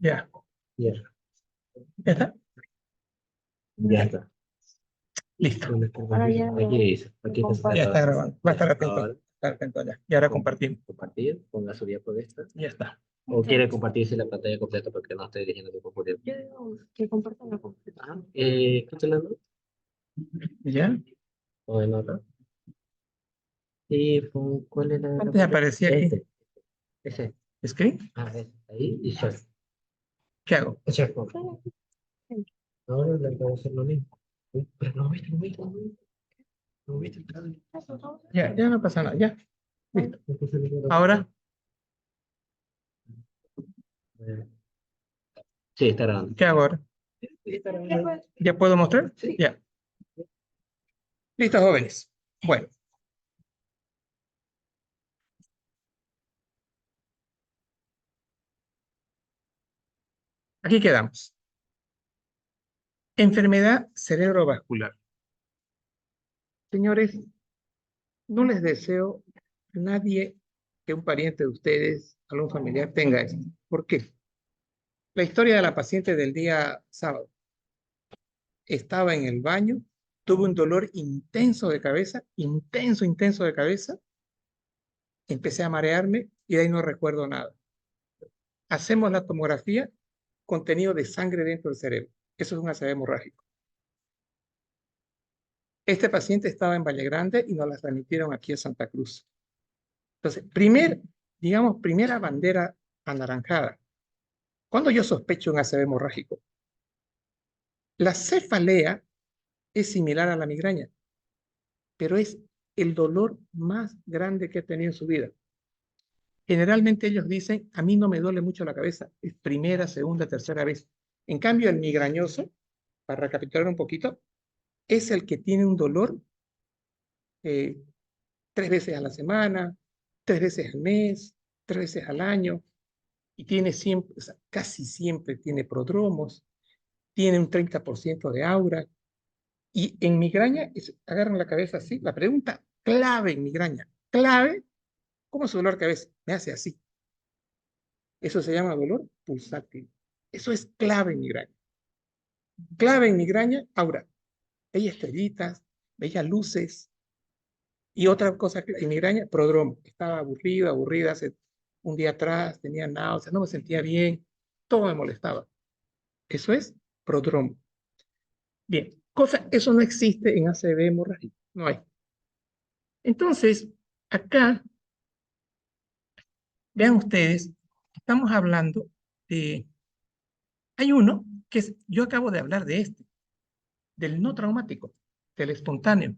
Ya. Ya, ¿Ya está? ya está. Listo. Ahora ya Aquí dice, aquí está Ya está grabado. grabando. Va a estar atento. Ahora, Estar atento ya. Y ahora compartimos. compartir, ponga su diapo de esta. Ya está. O quiere compartirse la pantalla completa porque no estoy dirigiendo mi computador. Yo digo que compartan la completa. Ajá. ¿Qué te la doy? ¿Ya? O en otra. Y ¿cuál es la? Antes aparecía aquí. Ese. ¿Screen? Ah, ahí y share. ¿Qué hago? Share. Ahora le voy a hacer lo mismo. Uy, pero no viste, no viste, no viste. No viste el cable. Ya, ya no pasa nada. Ya. Listo. Entonces, Ahora, eh, sí, está grabando. ¿qué hago ahora? Está grabando. ¿Ya puedo mostrar? Sí. Ya. Listo, jóvenes. Bueno. Aquí quedamos. Enfermedad cerebrovascular. Señores, no les deseo a nadie que un pariente de ustedes, algún familiar, tenga esto. ¿Por qué? La historia de la paciente del día sábado. Estaba en el baño, tuvo un dolor intenso de cabeza, intenso de cabeza. Empecé a marearme y de ahí no recuerdo nada. Hacemos la tomografía, contenido de sangre dentro del cerebro. Eso es un ACV hemorrágico. Este paciente estaba en Valle Grande y nos la transmitieron aquí a Santa Cruz. Entonces, primera bandera anaranjada. ¿Cuándo yo sospecho un ACV hemorrágico? La cefalea es similar a la migraña, pero es el dolor más grande que ha tenido en su vida. Generalmente ellos dicen, a mí no me duele mucho la cabeza, es primera, segunda, tercera vez. En cambio, el migrañoso, para recapitular un poquito, es el que tiene un dolor 3 veces a la semana, 3 veces al mes, 3 veces al año, y tiene siempre, o sea, casi siempre tiene prodromos, tiene un 30% de aura, y en migraña, agarran la cabeza así, la pregunta clave en migraña, clave, ¿cómo es su dolor de cabeza? Me hace así. Eso se llama dolor pulsátil. Eso es clave en migraña. Clave en migraña, aura. Veía estrellitas, veía luces. Y otra cosa en migraña, prodromo. Estaba aburrida hace un día atrás, tenía náuseas, no me sentía bien, todo me molestaba. Eso es prodromo. Bien, eso no existe en ACV hemorrágico, no hay. Entonces, acá, vean ustedes, estamos hablando de, hay uno que es, yo acabo de hablar de este, del no traumático, del espontáneo.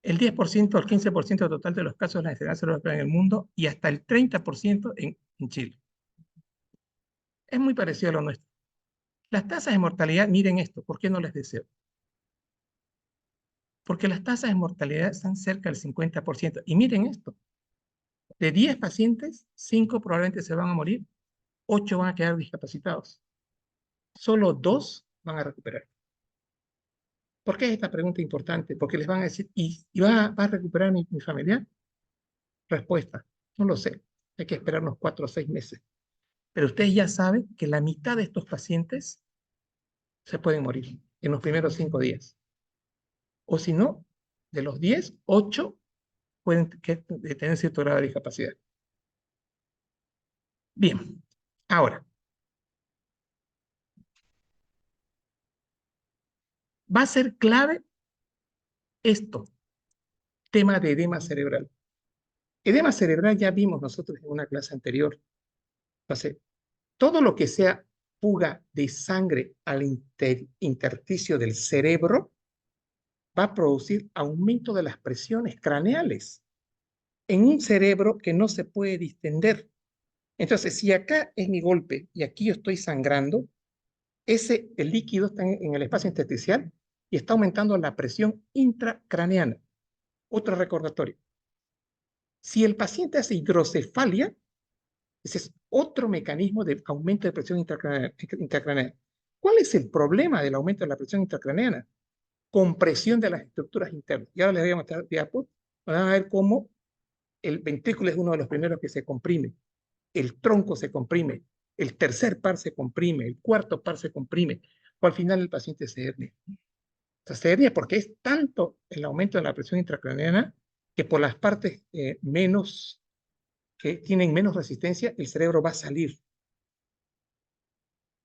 El 10% al 15% total de los casos de la enfermedad cerebrovascular en el mundo y hasta el 30% en Chile. Es muy parecido a lo nuestro. Las tasas de mortalidad, miren esto, ¿por qué no les deseo? Porque las tasas de mortalidad están cerca del 50%. Y miren esto, de 10 pacientes, 5 probablemente se van a morir, 8 van a quedar discapacitados. Solo 2 van a recuperar. ¿Por qué es esta pregunta importante? Porque les van a decir, ¿y va a recuperar mi familiar? Respuesta, no lo sé. Hay que esperar unos 4 o 6 meses. Pero ustedes ya saben que la mitad de estos pacientes se pueden morir en los primeros 5 días. O si no, de los 10, 8 pueden tener cierto grado de discapacidad. Bien, ahora, va a ser clave esto, tema de edema cerebral. Edema cerebral ya vimos nosotros en una clase anterior. Entonces, todo lo que sea fuga de sangre al intersticio del cerebro va a producir aumento de las presiones craneales en un cerebro que no se puede distender. Entonces, si acá es mi golpe y aquí yo estoy sangrando, el líquido está en el espacio intersticial y está aumentando la presión intracraneana. Otro recordatorio. Si el paciente hace hidrocefalia, ese es otro mecanismo de aumento de presión intracraneana. ¿Cuál es el problema del aumento de la presión intracraneana? Compresión de las estructuras internas. Y ahora les voy a mostrar diapos. Van a ver cómo el ventrículo es uno de los primeros que se comprime. El tronco se comprime. el tercer par se comprime, el cuarto par se comprime, o al final el paciente se hernia. O sea, se hernia porque es tanto el aumento de la presión intracraneana que por las partes que tienen menos resistencia, el cerebro va a salir.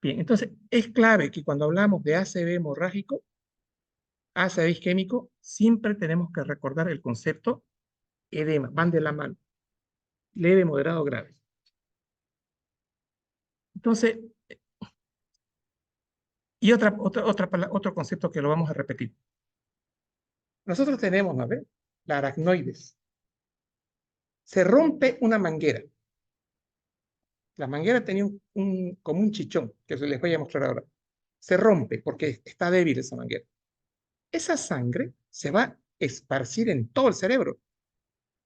Bien, entonces es clave que cuando hablamos de ACV hemorrágico, ACV isquémico, siempre tenemos que recordar el concepto edema, van de la mano, leve, moderado, grave. Entonces, y otro concepto que lo vamos a repetir. Nosotros tenemos, ¿no ve? La aracnoides. Se rompe una manguera. La manguera tenía como un chichón, que les voy a mostrar ahora. Se rompe porque está débil esa manguera. Esa sangre se va a esparcir en todo el cerebro,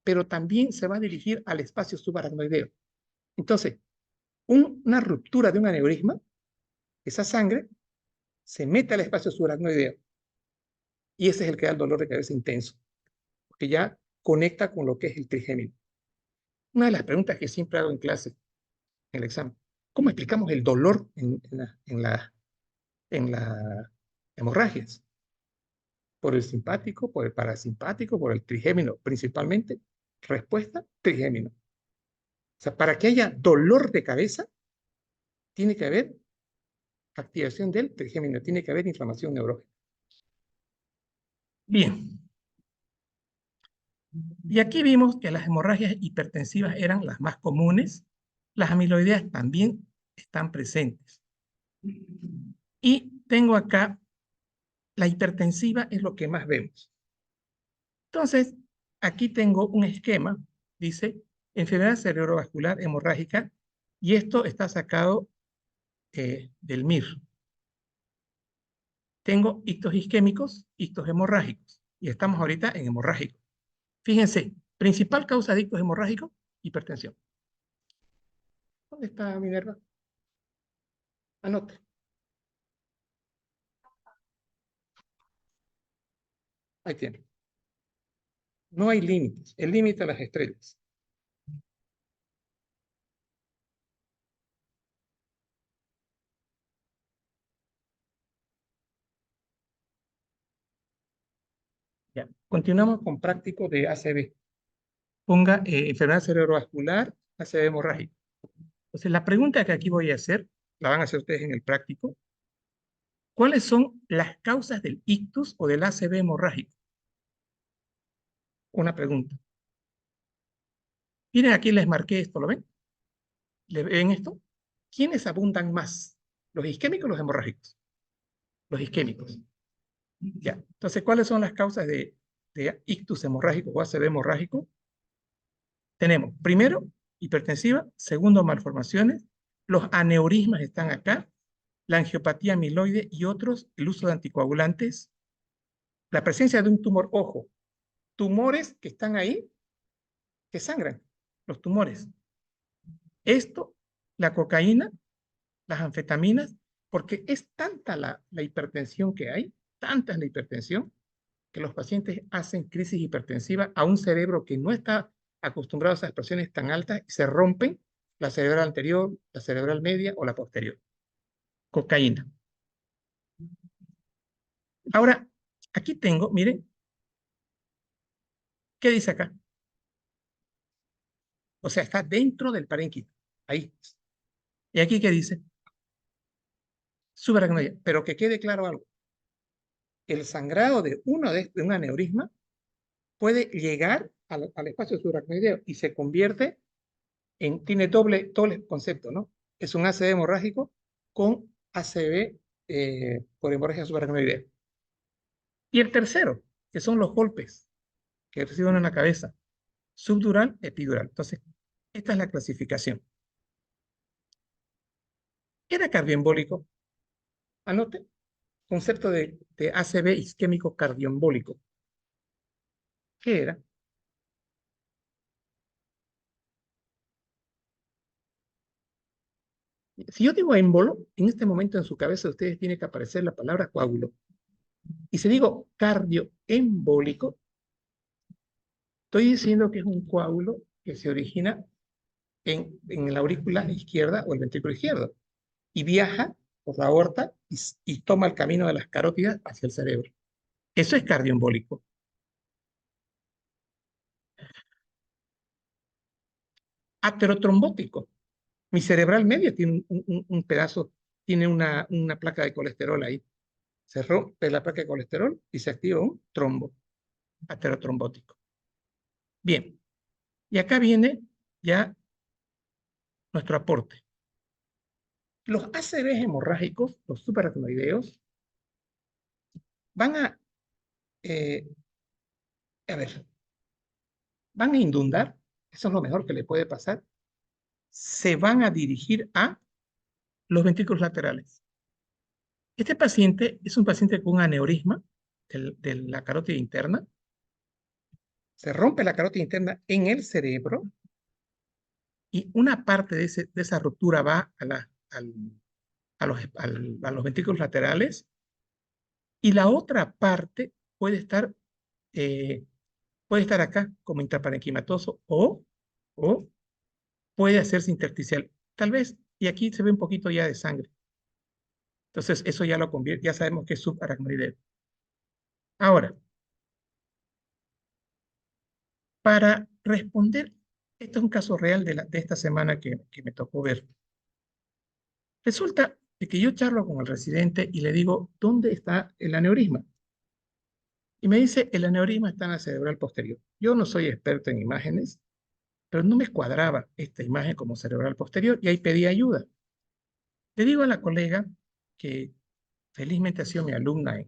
pero también se va a dirigir al espacio subaracnoideo. Entonces, una ruptura de un aneurisma, esa sangre se mete al espacio subaracnoideo y ese es el que da el dolor de cabeza intenso, porque ya conecta con lo que es el trigémino. Una de las preguntas que siempre hago en clase, en el examen, ¿cómo explicamos el dolor en las hemorragias? ¿Por el simpático, por el parasimpático, por el trigémino principalmente? Respuesta, trigémino. O sea, para que haya dolor de cabeza, tiene que haber activación del trigémino, tiene que haber inflamación neurológica. Bien. Y aquí vimos que las hemorragias hipertensivas eran las más comunes. Las amiloideas también están presentes. Y tengo acá, la hipertensiva es lo que más vemos. Entonces, aquí tengo un esquema, dice, enfermedad cerebrovascular hemorrágica, y esto está sacado del MIR. Tengo ictos isquémicos, ictos hemorrágicos, y estamos ahorita en hemorrágico. Fíjense, principal causa de ictus hemorrágicos, hipertensión. ¿Dónde está Minerva? Anote. Ahí tiene. No hay límites. El límite a las estrellas. Ya. Continuamos con práctico de ACV. Ponga enfermedad cerebrovascular, ACV hemorrágica. Entonces, la pregunta que aquí voy a hacer, la van a hacer ustedes en el práctico. ¿Cuáles son las causas del ictus o del ACV hemorrágico? Una pregunta. Miren, aquí les marqué esto, ¿lo ven? ¿Le ven esto? ¿Quiénes abundan más? ¿Los isquémicos o los hemorrágicos? Los isquémicos. Ya. Entonces, ¿cuáles son las causas de ictus hemorrágico o ACV hemorrágico? Tenemos, primero, hipertensiva, segundo, malformaciones, los aneurismas están acá, la angiopatía amiloide y otros, el uso de anticoagulantes, la presencia de un tumor, ojo, tumores que están ahí, que sangran, los tumores. Esto, la cocaína, las anfetaminas, porque es tanta la hipertensión que hay, tanta es la hipertensión, que los pacientes hacen crisis hipertensiva a un cerebro que no está acostumbrado a esas presiones tan altas y se rompen la cerebral anterior, la cerebral media o la posterior. Cocaína. Ahora, aquí tengo, miren, ¿qué dice acá? O sea, está dentro del parénquima, ahí. ¿Y aquí qué dice? Subaracnoidea. Pero que quede claro algo. El sangrado de un aneurisma puede llegar al espacio subaracnoideo y se convierte tiene doble concepto, ¿no? Es un ACV hemorrágico con ACV por hemorragia subaracnoidea. Y el tercero, que son los golpes que reciben en la cabeza, subdural, epidural. Entonces, esta es la clasificación. ¿Era cardioembólico? Anote, concepto de ACV isquémico cardioembólico. ¿Qué era? Si yo digo émbolo, en este momento en su cabeza de ustedes tiene que aparecer la palabra coágulo. Y si digo cardioembólico, estoy diciendo que es un coágulo que se origina en la aurícula izquierda o el ventrículo izquierdo y viaja por la aorta y toma el camino de las carótidas hacia el cerebro. Eso es cardioembólico. Aterotrombótico. Mi cerebral media tiene un pedazo, tiene una placa de colesterol ahí. Se rompe la placa de colesterol y se activa un trombo aterotrombótico. Bien, y acá viene ya nuestro aporte. Los ACVs hemorrágicos, los subaracnoideos, van eh, a ver, van a inundar, eso es lo mejor que le puede pasar, se van a dirigir a los ventrículos laterales. Este paciente es un paciente con un aneurisma de la carótida interna, se rompe la carótida interna en el cerebro y una parte de esa ruptura va a los ventrículos laterales y la otra parte eh, puede estar acá como intraparenquimatoso o puede hacerse intersticial. Tal vez, y aquí se ve un poquito ya de sangre. Entonces, eso ya lo convierte, ya sabemos que es subaracnoideo. Ahora, para responder, esto es un caso real de esta semana que me tocó ver. Resulta de que yo charlo con el residente y le digo, ¿dónde está el aneurisma? Y me dice, el aneurisma está en la cerebral posterior. Yo no soy experto en imágenes, pero no me cuadraba esta imagen como cerebral posterior y ahí pedí ayuda. Le digo a la colega que felizmente ha sido mi alumna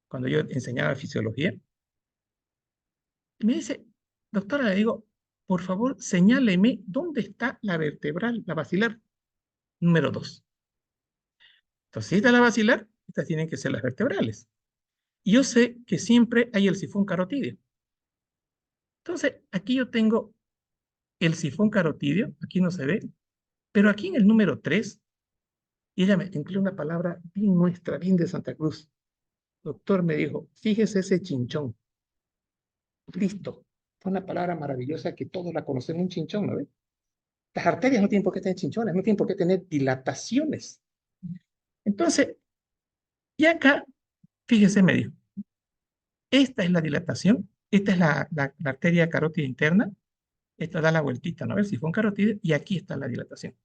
cuando yo enseñaba fisiología, y me dice, doctora, le digo, por favor, señáleme dónde está la vertebral, la basilar, número 2. Entonces, si está la basilar, estas tienen que ser las vertebrales. Y yo sé que siempre hay el sifón carotídeo. Entonces, aquí yo tengo el sifón carotídeo, aquí no se ve, pero aquí en el número 3, y ella me empleó una palabra bien nuestra, bien de Santa Cruz. Doctor me dijo, fíjese ese chinchón. Listo. Fue una palabra maravillosa que todos la conocemos, un chinchón, ¿no ve? Las arterias no tienen por qué tener chinchones, no tienen por qué tener dilataciones. Entonces, y acá, fíjese, me dijo, esta es la dilatación, esta es la arteria carótida interna, esta da la vueltita, ¿no? A ver si fue un carotídeo, y aquí está la dilatación.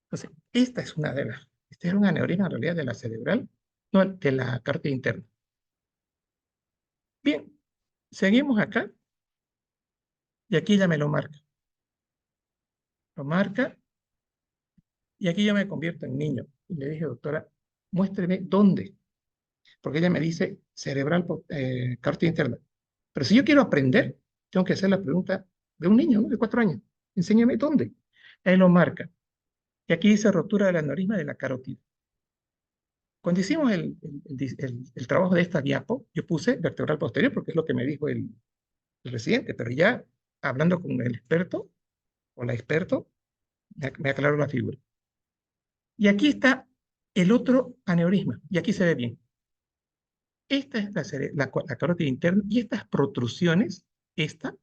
Entonces, esta es una de las, este era un aneurisma en realidad de la cerebral, no, de la carótida interna. Bien, seguimos acá, y aquí ya me lo marca. Lo marca, y aquí yo me convierto en niño. Y le dije, doctora, muéstreme dónde, porque ella me dice cerebral, carótida interna. Pero si yo quiero aprender, tengo que hacer la pregunta de un niño, ¿no? De 4 años. Enséñame dónde. Ahí lo marca. Y aquí dice rotura del aneurisma de la carótida. Cuando hicimos el trabajo de esta diapo, yo puse vertebral posterior porque es lo que me dijo el residente, pero ya hablando con el experto o la experto, me aclaró la figura. Y aquí está el otro aneurisma, y aquí se ve bien. Esta es la carótida interna y estas protrusiones, eso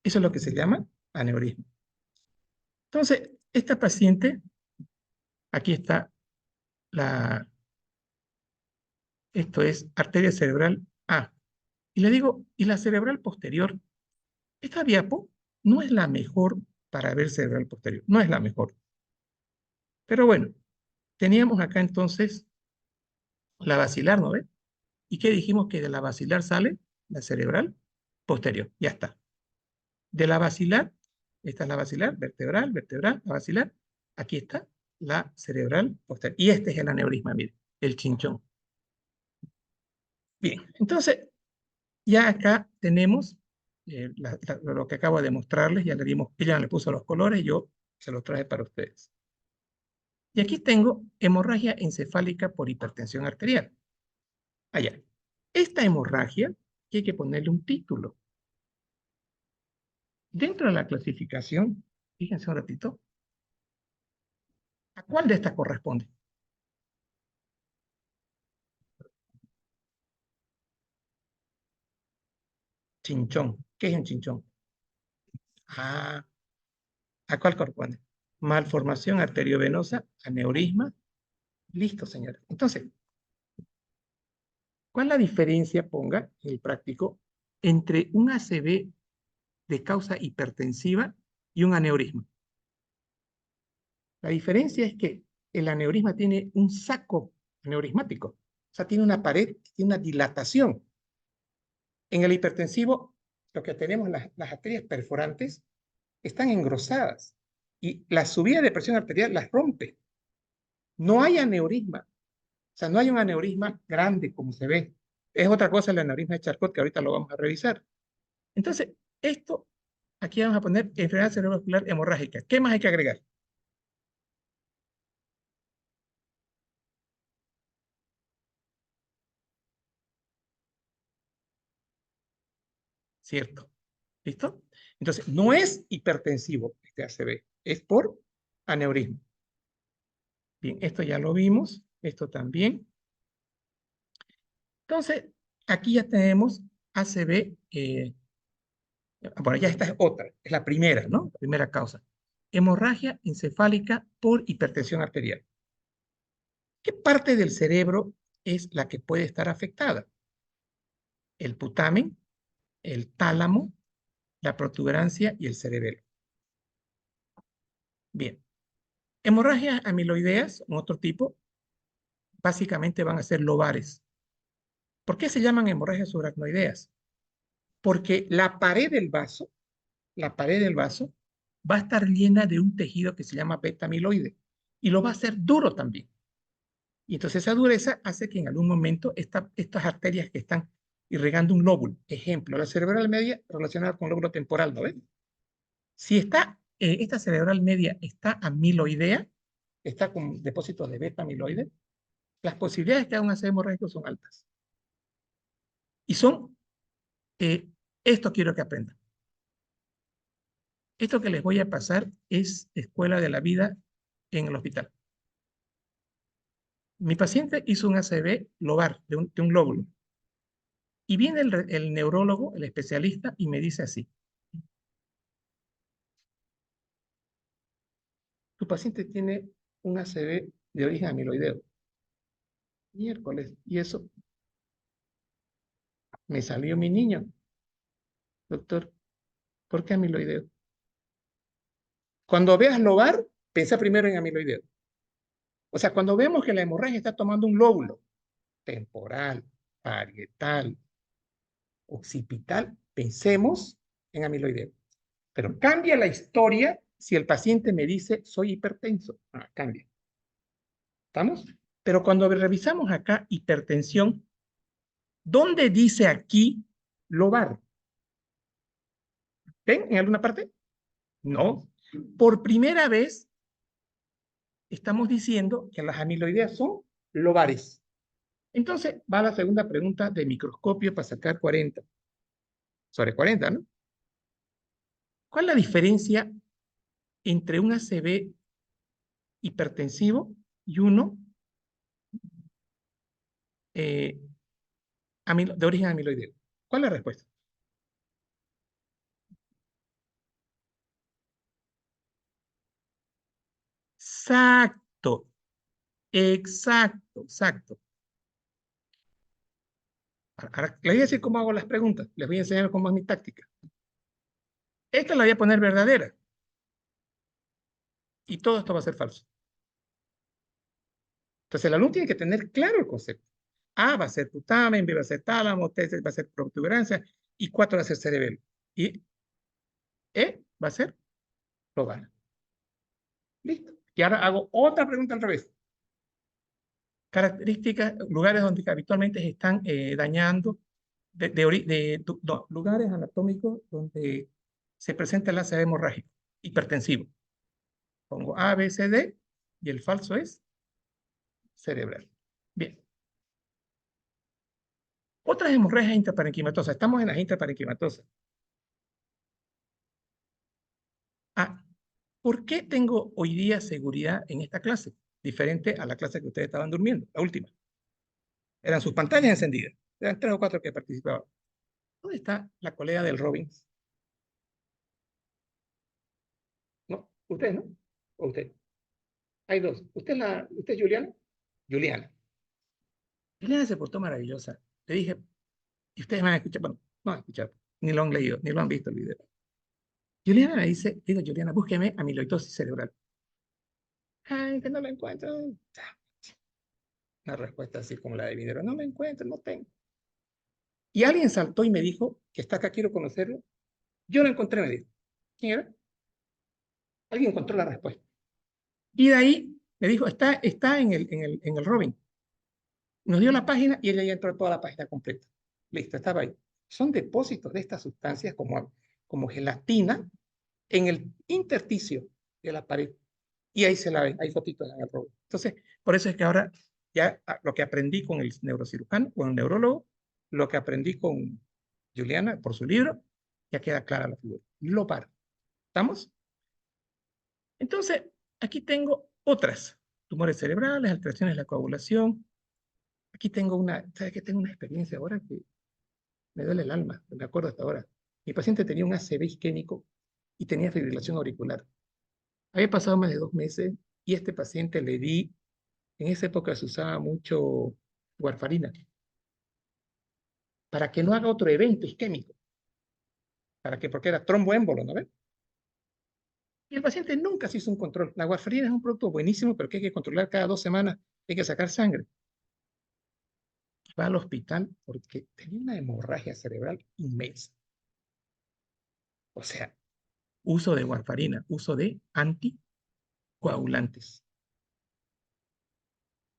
es lo que se llama aneurisma. Entonces, esta paciente, aquí está esto es arteria cerebral A. Y le digo, y la cerebral posterior, esta diapo no es la mejor para ver cerebral posterior, no es la mejor. Pero bueno, teníamos acá entonces la basilar, ¿no ve? ¿Y qué dijimos? Que de la basilar sale la cerebral posterior, ya está. De la basilar, esta es la basilar, vertebral, vertebral, la basilar, aquí está la cerebral posterior. Y este es el aneurisma, mire, el chinchón. Bien, entonces ya acá tenemos lo que acabo de mostrarles, ya le dimos, ella le puso los colores, yo se los traje para ustedes. Y aquí tengo hemorragia encefálica por hipertensión arterial. Allá. Esta hemorragia hay que ponerle un título. Dentro de la clasificación, fíjense un ratito, ¿a cuál de estas corresponde? Chinchón. ¿Qué es un chinchón? Ah, ¿A cuál corresponde? Malformación arteriovenosa, aneurisma. Listo, señores. Entonces, ¿cuál es la diferencia, ponga el práctico, entre un ACV de causa hipertensiva y un aneurisma? La diferencia es que el aneurisma tiene un saco aneurismático, o sea, tiene una pared, tiene una dilatación. En el hipertensivo, lo que tenemos, las arterias perforantes, están engrosadas y la subida de presión arterial las rompe. No hay aneurisma, o sea, no hay un aneurisma grande como se ve. Es otra cosa el aneurisma de Charcot, que ahorita lo vamos a revisar. Entonces, esto, aquí vamos a poner enfermedad cerebrovascular hemorrágica. ¿Qué más hay que agregar? ¿Cierto? ¿Listo? Entonces, no es hipertensivo este ACV, es por aneurisma. Bien, esto ya lo vimos, esto también. Entonces, aquí ya tenemos ACV, bueno, ya esta es otra, es la primera, ¿no? La primera causa. Hemorragia encefálica por hipertensión arterial. ¿Qué parte del cerebro es la que puede estar afectada? El putamen, el tálamo, la protuberancia y el cerebelo. Bien. Hemorragias amiloideas, otro tipo, básicamente van a ser lobares. ¿Por qué se llaman hemorragias subaracnoideas? Porque la pared del vaso, va a estar llena de un tejido que se llama beta amiloide y lo va a hacer duro también. Y entonces esa dureza hace que en algún momento estas arterias que están irrigando un lóbulo, ejemplo, la cerebral media relacionada con el lóbulo temporal, ¿no ven? Si esta cerebral media está amiloidea, está con depósitos de beta amiloide, las posibilidades de que haga un ACV hemorrágico son altas. Y son, esto quiero que aprendan. Esto que les voy a pasar es escuela de la vida en el hospital. Mi paciente hizo un ACV lobar de un lóbulo. Y viene el neurólogo, el especialista, y me dice así: tu paciente tiene un ACV de origen amiloideo. Miércoles, y eso me salió mi niño. Doctor, ¿por qué amiloideo? Cuando veas lobar, piensa primero en amiloideo. O sea, cuando vemos que la hemorragia está tomando un lóbulo temporal, parietal, occipital, pensemos en amiloideo. Pero cambia la historia si el paciente me dice soy hipertenso. Cambia. ¿Estamos? Pero cuando revisamos acá hipertensión, ¿dónde dice aquí lobar? ¿Ven en alguna parte? No. Por primera vez estamos diciendo que las amiloideas son lobares. Entonces va la segunda pregunta de microscopio para sacar 40. Sobre 40, ¿no? ¿Cuál es la diferencia entre un ACV hipertensivo y uno eh, de origen amiloideo? ¿Cuál es la respuesta? Exacto, exacto. Ahora, les voy a decir cómo hago las preguntas. Les voy a enseñar cómo es mi táctica. Esta la voy a poner verdadera. Y todo esto va a ser falso. Entonces el alumno tiene que tener claro el concepto. A va a ser putamen, B va a ser tálamo, T va a ser protuberancia y 4 va a ser cerebelo. Y E va a ser lobar. Listo. Y ahora hago otra pregunta al revés. Características, lugares donde habitualmente se están dañando, lugares anatómicos donde se presenta el ACV hemorrágico, hipertensivo. Pongo A, B, C, D y el falso es cerebral. Bien. Otras hemorragias intraparenquimatosas. Estamos en las intraparenquimatosas. Ah, ¿por qué tengo hoy día seguridad en esta clase? Diferente a la clase que ustedes estaban durmiendo, la última. Eran sus pantallas encendidas. Eran 3 o 4 que participaban. ¿Dónde está la colega del Robbins? No, ¿Usted no? ¿O usted? Hay dos. ¿Usted es Juliana? Juliana. Juliana se portó maravillosa. Le dije, y ustedes van a escuchar, bueno, no van a escuchar, ni lo han leído, ni lo han visto el video. Juliana me dice, digo, Juliana, búsqueme amiloidosis cerebral. Ay, que no lo encuentro. Una respuesta así como la de Videro, no lo encuentro, no tengo. Y alguien saltó y me dijo, que está acá, quiero conocerlo. Yo lo encontré, me dijo. ¿Quién era? Alguien encontró la respuesta. Y de ahí me dijo, está en el Robin. Nos dio la página y ella ya entró a toda la página completa. Listo, estaba ahí. Son depósitos de estas sustancias como gelatina en el intersticio de la pared. Y ahí se la ven, hay fotitos en el Robin. Entonces, por eso es que ahora ya lo que aprendí con el neurocirujano, con el neurólogo, lo que aprendí con Juliana por su libro, ya queda clara la figura. Lo paro. ¿Estamos? Entonces, aquí tengo otras. Tumores cerebrales, alteraciones de la coagulación. Aquí tengo ¿sabes qué? Tengo una experiencia ahora que me duele el alma, me acuerdo hasta ahora. Mi paciente tenía un ACV isquémico y tenía fibrilación auricular. Había pasado más de 2 meses y este paciente le di, en esa época se usaba mucho warfarina, para que no haga otro evento isquémico, porque era tromboémbolo, ¿no ves? Y el paciente nunca se hizo un control. La warfarina es un producto buenísimo, pero que hay que controlar cada 2 semanas, hay que sacar sangre. Va al hospital porque tenía una hemorragia cerebral inmensa. O sea, uso de warfarina, uso de anticoagulantes.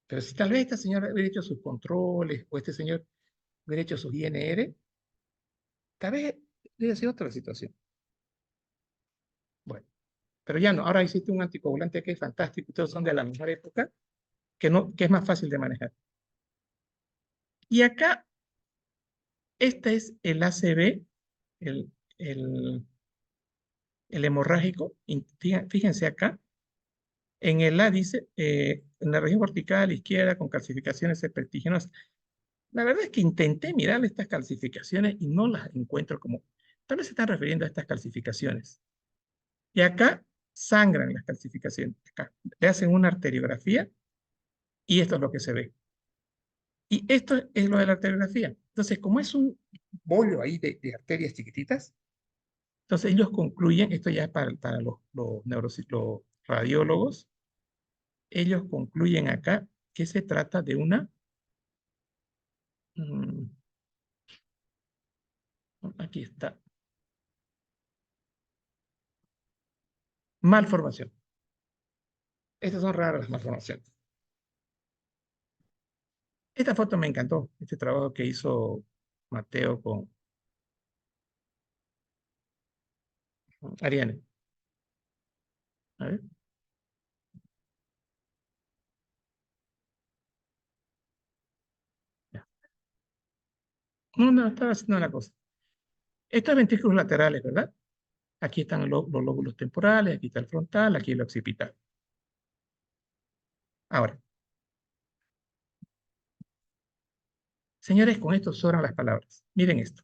Pero si tal vez esta señora hubiera hecho sus controles o este señor hubiera hecho sus INR, tal vez hubiera sido otra situación. Bueno, pero ya no. Ahora existe un anticoagulante que es fantástico. Todos son de la mejor época, que es más fácil de manejar. Y acá, este es el ACV, el, el, el hemorrágico. Fíjense acá. En el A dice, en la región cortical izquierda con calcificaciones septiginosas. La verdad es que intenté mirar estas calcificaciones y no las encuentro como, tal vez se están refiriendo a estas calcificaciones. Y acá sangran las calcificaciones. Acá le hacen una arteriografía y esto es lo que se ve. Y esto es lo de la arteriografía. Entonces, como es un bollo ahí de arterias chiquititas, entonces ellos concluyen, esto ya es para los radiólogos, ellos concluyen acá que se trata de una, aquí está, malformación. Estas son raras las malformaciones. Esta foto me encantó, este trabajo que hizo Mateo con Ariane. A ver. Ya. No, estaba haciendo una cosa. Estos ventrículos laterales, ¿verdad? Aquí están los lóbulos temporales, aquí está el frontal, aquí el occipital. Ahora, señores, con esto sobran las palabras. Miren esto.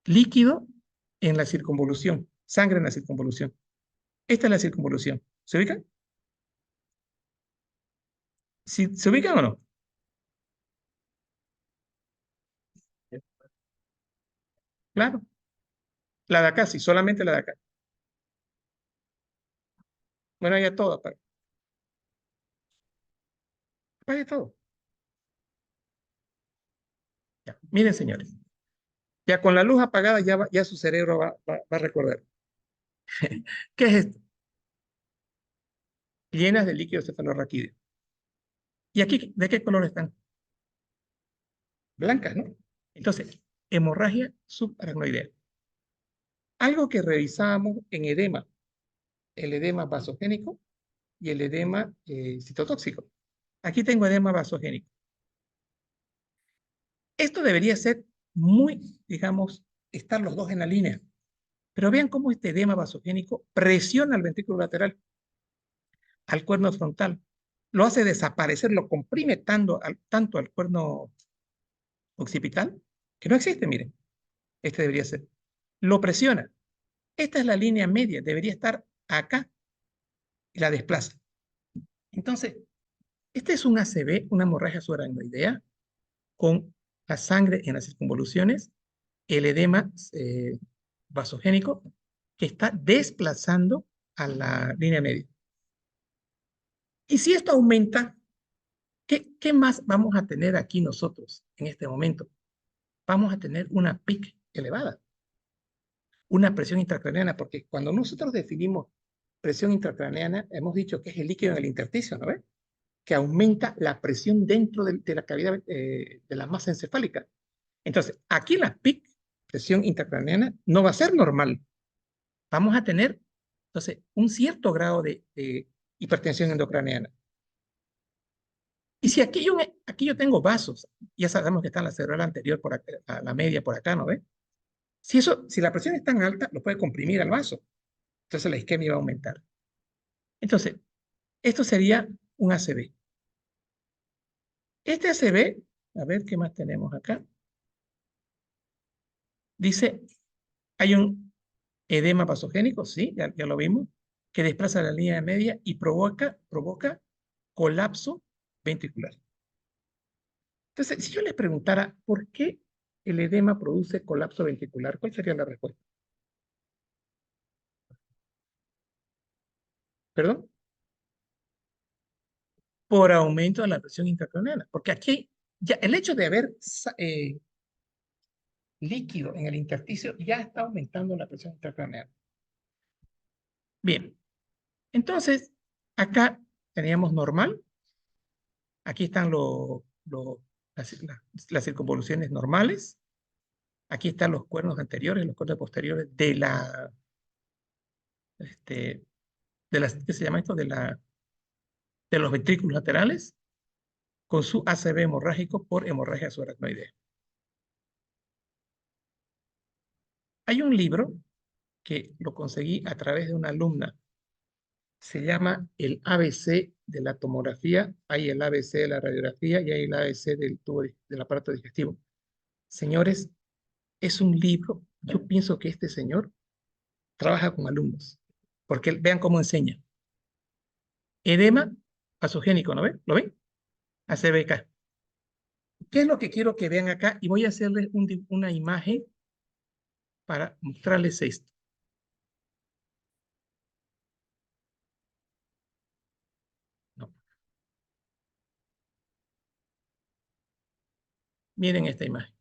Líquido en la circunvolución, sangre en la circunvolución. Esta es la circunvolución. ¿Se ubican? ¿Se ubican o no? Claro. La de acá, sí, solamente la de acá. Bueno, ya todo apaga. Apague todo. Ya. Miren, señores. Ya con la luz apagada ya su cerebro va a recordar. ¿Qué es esto? Llenas de líquido cefalorraquídeo. ¿Y aquí de qué color están? Blancas, ¿no? Entonces, hemorragia subaracnoidea. Algo que revisábamos en edema, el edema vasogénico y el edema citotóxico. Aquí tengo edema vasogénico. Esto debería ser muy, digamos, estar los dos en la línea. Pero vean cómo este edema vasogénico presiona al ventrículo lateral, al cuerno frontal. Lo hace desaparecer, lo comprime tanto al cuerno occipital, que no existe, miren. Este debería ser. Lo presiona. Esta es la línea media, debería estar acá y la desplaza. Entonces, este es un ACV, una hemorragia subaracnoidea, con la sangre en las circunvoluciones, el edema vasogénico que está desplazando a la línea media. Y si esto aumenta, ¿qué más vamos a tener aquí nosotros en este momento? Vamos a tener una PIC elevada, una presión intracraneana, porque cuando nosotros definimos presión intracraneana, hemos dicho que es el líquido en el intersticio, ¿no ves? Que aumenta la presión dentro de la cavidad de la masa encefálica. Entonces, aquí la PIC, presión intracraneana, no va a ser normal. Vamos a tener, entonces, un cierto grado de hipertensión endocraneana. Y si aquí yo tengo vasos, ya sabemos que está en la cerebral anterior, por acá, la media por acá, ¿no ve? Si la presión es tan alta, lo puede comprimir al vaso. Entonces la isquemia va a aumentar. Entonces, esto sería un ACV. Este ACV, a ver qué más tenemos acá. Dice, hay un edema vasogénico, sí, ya lo vimos, que desplaza la línea media y provoca colapso ventricular. Entonces, si yo les preguntara, ¿por qué el edema produce colapso ventricular? ¿Cuál sería la respuesta? ¿Perdón? Por aumento de la presión intracraneana. Porque aquí, ya el hecho de haber líquido en el intersticio ya está aumentando la presión intracraneana. Bien, entonces, acá teníamos normal. Aquí están las circunvoluciones normales. Aquí están los cuernos anteriores, los cuernos posteriores este, ¿qué se llama esto? De los ventrículos laterales con su ACV hemorrágico por hemorragia subaracnoidea. Hay un libro que lo conseguí a través de una alumna. Se llama el ABC de la tomografía. Hay el ABC de la radiografía y hay el ABC del aparato digestivo. Señores, es un libro. Yo pienso que este señor trabaja con alumnos, porque vean cómo enseña. Edema vasogénico, ¿no ven? ¿Lo ven? ACVK. ¿Qué es lo que quiero que vean acá? Y voy a hacerles una imagen para mostrarles esto. No. Miren esta imagen.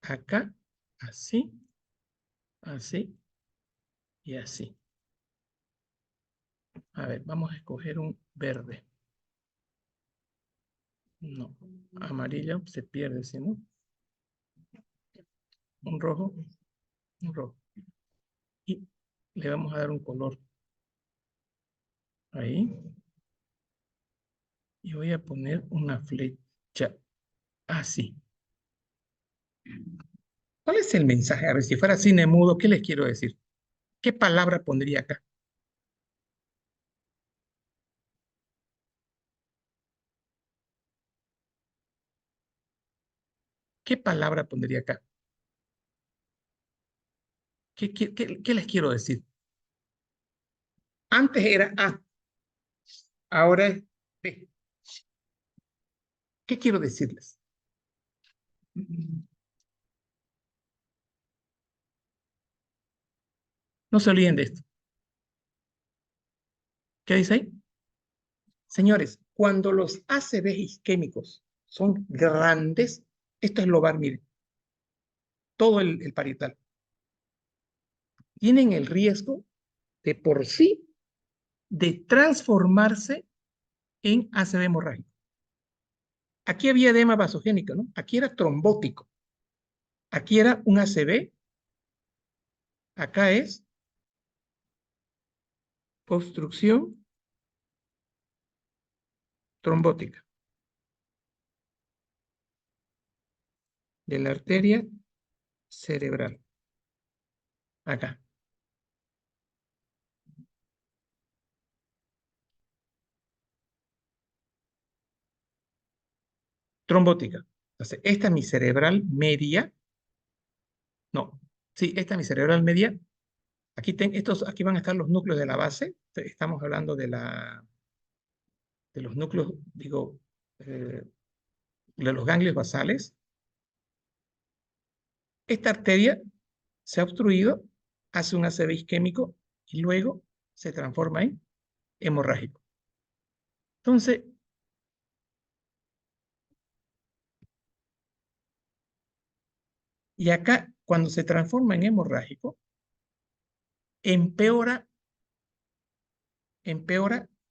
Acá, así, así y así. A ver, vamos a escoger un verde. No, amarillo se pierde, ¿sí, no? Un rojo, un rojo. Y le vamos a dar un color. Ahí. Y voy a poner una flecha así. ¿Cuál es el mensaje? A ver, si fuera cine mudo, ¿qué les quiero decir? ¿Qué palabra pondría acá? ¿Qué palabra pondría acá? ¿Qué les quiero decir? Antes era A, ahora es B. ¿Qué quiero decirles? No se olviden de esto. ¿Qué dice ahí? Señores, cuando los ACVs isquémicos son grandes, esto es lobar, miren, todo el parietal, tienen el riesgo de por sí de transformarse en ACV hemorrágico. Aquí había edema vasogénico, ¿no? Aquí era trombótico. Aquí era un ACV. Acá es obstrucción trombótica de la arteria cerebral. Acá. Trombótica. Entonces, esta es mi cerebral media. No, sí, esta es mi cerebral media. Aquí van a estar los núcleos de la base. Estamos hablando de los núcleos, digo, de los ganglios basales. Esta arteria se ha obstruido, hace un ACV isquémico y luego se transforma en hemorrágico. Entonces, y acá, cuando se transforma en hemorrágico, empeora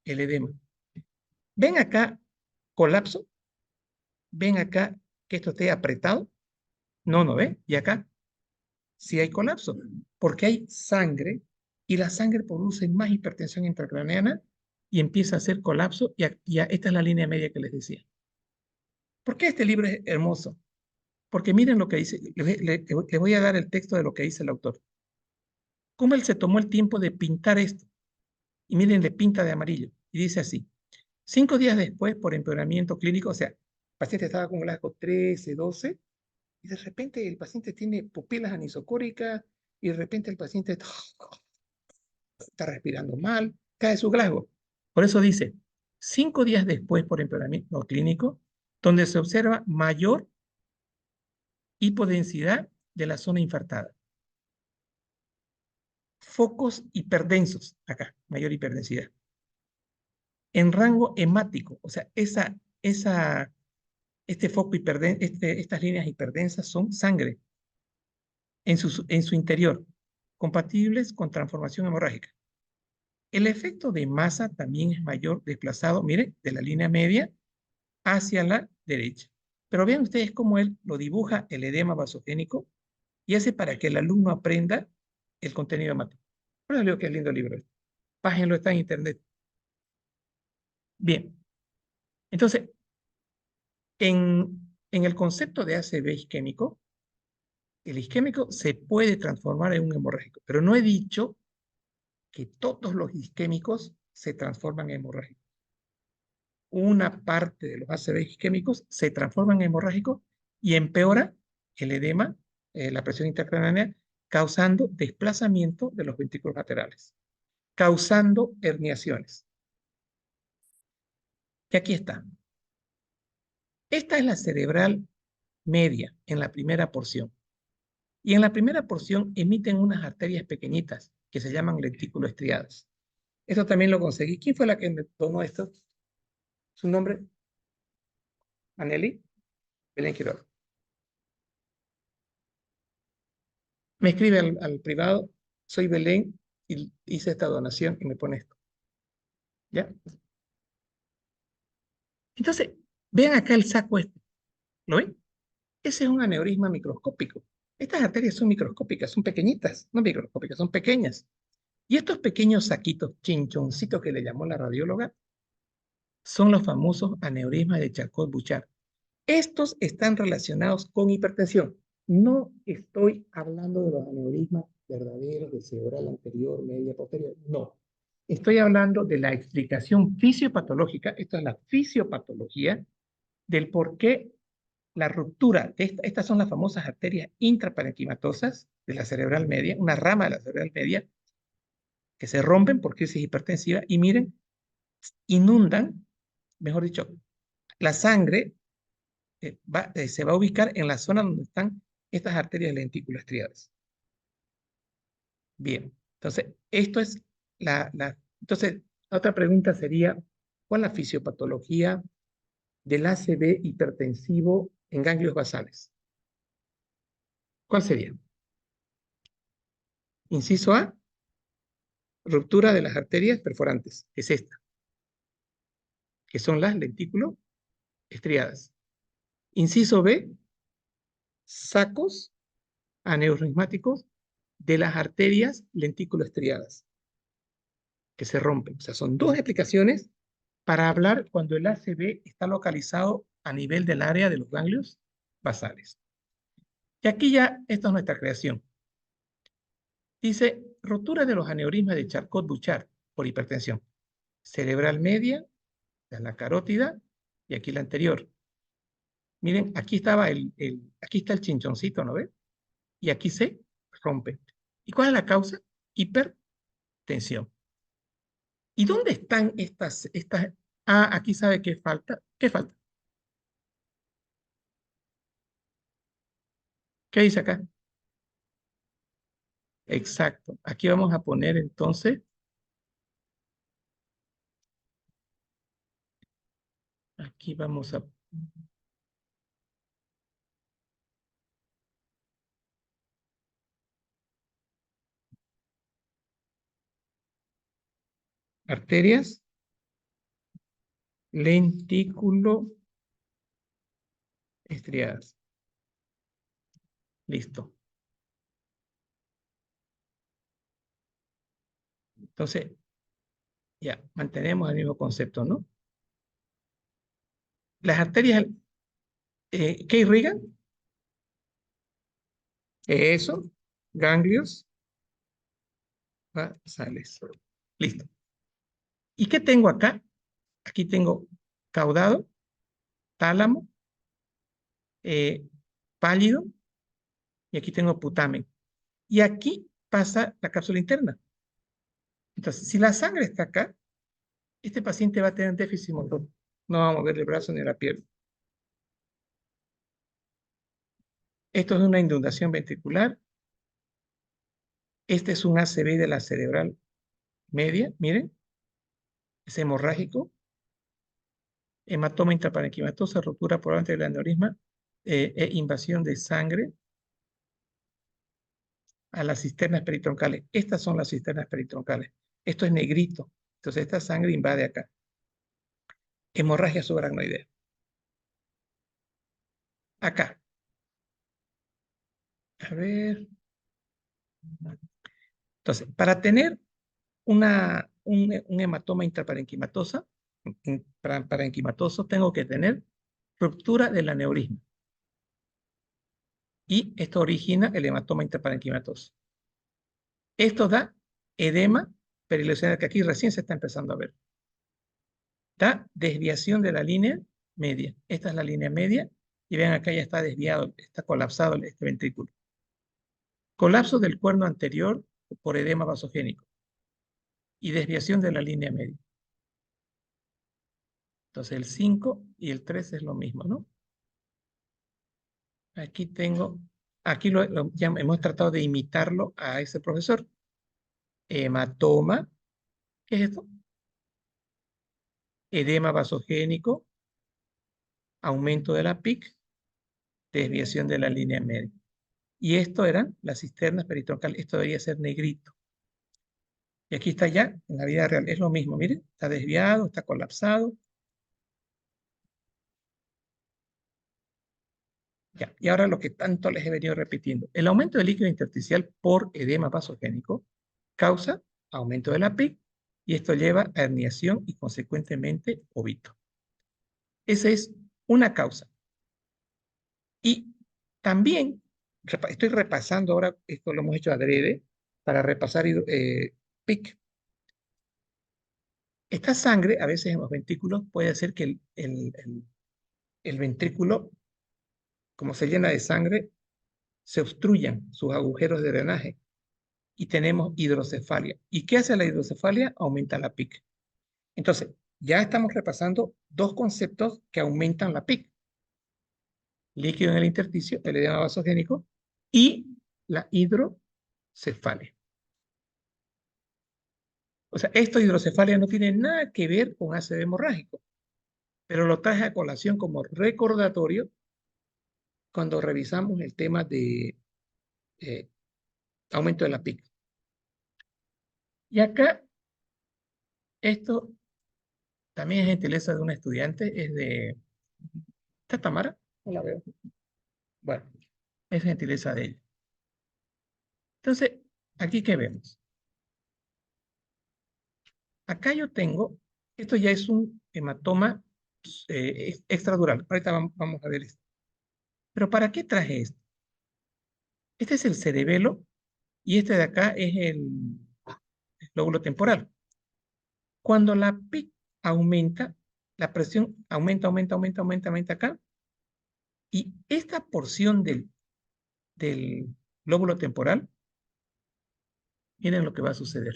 el edema. ¿Ven acá colapso? ¿Ven acá que esto esté apretado? No ve. ¿Y acá? Sí hay colapso, porque hay sangre y la sangre produce más hipertensión intracraneana y empieza a hacer colapso esta es la línea media que les decía. ¿Por qué este libro es hermoso? Porque miren lo que dice, les voy a dar el texto de lo que dice el autor. Cómo él se tomó el tiempo de pintar esto. Y miren, le pinta de amarillo. Y dice así, 5 días después, por empeoramiento clínico, o sea, el paciente estaba con glasgow 13, 12, y de repente el paciente tiene pupilas anisocóricas, y de repente el paciente está respirando mal, cae su glasgow. Por eso dice, 5 días después, por empeoramiento clínico, donde se observa mayor hipodensidad de la zona infartada. Focos hiperdensos, acá, mayor hiperdensidad. En rango hemático, o sea, este foco estas líneas hiperdensas son sangre en su interior, compatibles con transformación hemorrágica. El efecto de masa también es mayor desplazado, mire, de la línea media hacia la derecha. Pero vean ustedes cómo él lo dibuja el edema vasogénico y hace para que el alumno aprenda el contenido hemático. Por eso digo que es lindo libro. Págenlo, está en internet. Bien, entonces, en el concepto de ACV isquémico, el isquémico se puede transformar en un hemorrágico, pero no he dicho que todos los isquémicos se transforman en hemorrágicos. Una parte de los ACV isquémicos se transforman en hemorrágicos y empeora el edema, la presión intracraneana, causando desplazamiento de los ventrículos laterales, causando herniaciones. Y aquí está. Esta es la cerebral media en la primera porción. Y en la primera porción emiten unas arterias pequeñitas que se llaman lentículos estriadas. Esto también lo conseguí. ¿Quién fue la que me tomó esto? ¿Su nombre? ¿Aneli? Belén Quiroga. Me escribe al privado, soy Belén y hice esta donación y me pone esto. ¿Ya? Entonces, vean acá el saco este. ¿Lo ven? Ese es un aneurisma microscópico. Estas arterias son microscópicas, son pequeñitas, no microscópicas, son pequeñas. Y estos pequeños saquitos, chinchoncitos que le llamó la radióloga, son los famosos aneurismas de Charcot-Bouchard. Estos están relacionados con hipertensión. No estoy hablando de los aneurismas verdaderos de cerebral anterior, media, posterior. No. Estoy hablando de la explicación fisiopatológica, esto es la fisiopatología, del por qué la ruptura, estas son las famosas arterias intraparenquimatosas de la cerebral media, una rama de la cerebral media, que se rompen por crisis hipertensiva y miren, inundan, mejor dicho, la sangre se va a ubicar en la zona donde están estas arterias lenticuloestriadas. Bien, entonces, esto es entonces, otra pregunta sería, ¿cuál es la fisiopatología del ACV hipertensivo en ganglios basales? ¿Cuál sería? Inciso A, ruptura de las arterias perforantes, es esta, que son las lenticuloestriadas. Inciso B, sacos aneurismáticos de las arterias lenticuloestriadas, que se rompen. O sea, son dos explicaciones para hablar cuando el ACV está localizado a nivel del área de los ganglios basales. Y aquí ya, esta es nuestra creación. Dice, rotura de los aneurismas de Charcot-Bouchard por hipertensión. Cerebral media, la carótida, y aquí la anterior. Miren, aquí aquí está el chinchoncito, ¿no ve? Y aquí se rompe. ¿Y cuál es la causa? hipertensión. ¿Y dónde están estas? Ah, aquí sabe qué falta. ¿Qué falta? ¿Qué dice acá? Exacto. Aquí vamos a poner entonces, aquí vamos a... Arterias, lentículo, estriadas. Listo. Entonces, ya, mantenemos el mismo concepto, ¿no? Las arterias, ¿qué irrigan? Eso, ganglios basales. Listo. ¿Y qué tengo acá? Aquí tengo caudado, tálamo, eh, pálido, y aquí tengo putamen. Y aquí pasa la cápsula interna. Entonces, si la sangre está acá, este paciente va a tener déficit motor. No va a mover el brazo ni la pierna. Esto es una inundación ventricular. Este es un ACV de la cerebral media. Miren, es hemorrágico. Hematoma intraparenquimatosa, ruptura probablemente del aneurisma e invasión de sangre a las cisternas peritroncales. Estas son las cisternas peritroncales. Esto es negrito. Entonces, esta sangre invade acá. Hemorragia subaracnoidea. Acá. A ver. Entonces, para tener un hematoma intraparenquimatosa, parenquimatoso, tengo que tener ruptura del aneurisma. Y esto origina el hematoma intraparenquimatoso. Esto da edema perilesional, que aquí recién se está empezando a ver. Da desviación de la línea media. Esta es la línea media. Y vean acá ya está desviado, está colapsado este ventrículo. Colapso del cuerno anterior por edema vasogénico y desviación de la línea media. Entonces el 5 y el 3 es lo mismo, ¿no? Aquí tengo, aquí ya hemos tratado de imitarlo a ese profesor. Hematoma, ¿qué es esto? Edema vasogénico, aumento de la PIC, desviación de la línea media. Y esto eran las cisternas peritroncales. Esto debería ser negrito. Y aquí está ya, en la vida real. Es lo mismo, miren. Está desviado, está colapsado. Ya. Y ahora lo que tanto les he venido repitiendo. El aumento del líquido intersticial por edema vasogénico causa aumento de la PIC y esto lleva a herniación y consecuentemente ovito. Esa es una causa. Y también estoy repasando ahora, esto lo hemos hecho adrede, para repasar PIC. Esta sangre, a veces en los ventrículos, puede hacer que el ventrículo, como se llena de sangre, se obstruyan sus agujeros de drenaje y tenemos hidrocefalia. ¿Y qué hace la hidrocefalia? Aumenta la PIC. Entonces, ya estamos repasando dos conceptos que aumentan la PIC. Líquido en el intersticio, el edema vasogénico, y la hidrocefalia. O sea, esto de hidrocefalia no tiene nada que ver con ácido hemorrágico, pero lo traje a colación como recordatorio cuando revisamos el tema de eh, aumento de la PIC. Y acá, esto también es gentileza de una estudiante, es de... ¿Está Tamara? No la veo. Bueno, es gentileza de ella. Entonces, ¿aquí qué vemos? Acá yo tengo, esto ya es un hematoma extradural. Ahorita vamos a ver esto. Pero ¿para qué traje esto? Este es el cerebelo y este de acá es el lóbulo temporal. Cuando la PIC aumenta, la presión aumenta acá, y esta porción del lóbulo temporal Miren lo que va a suceder.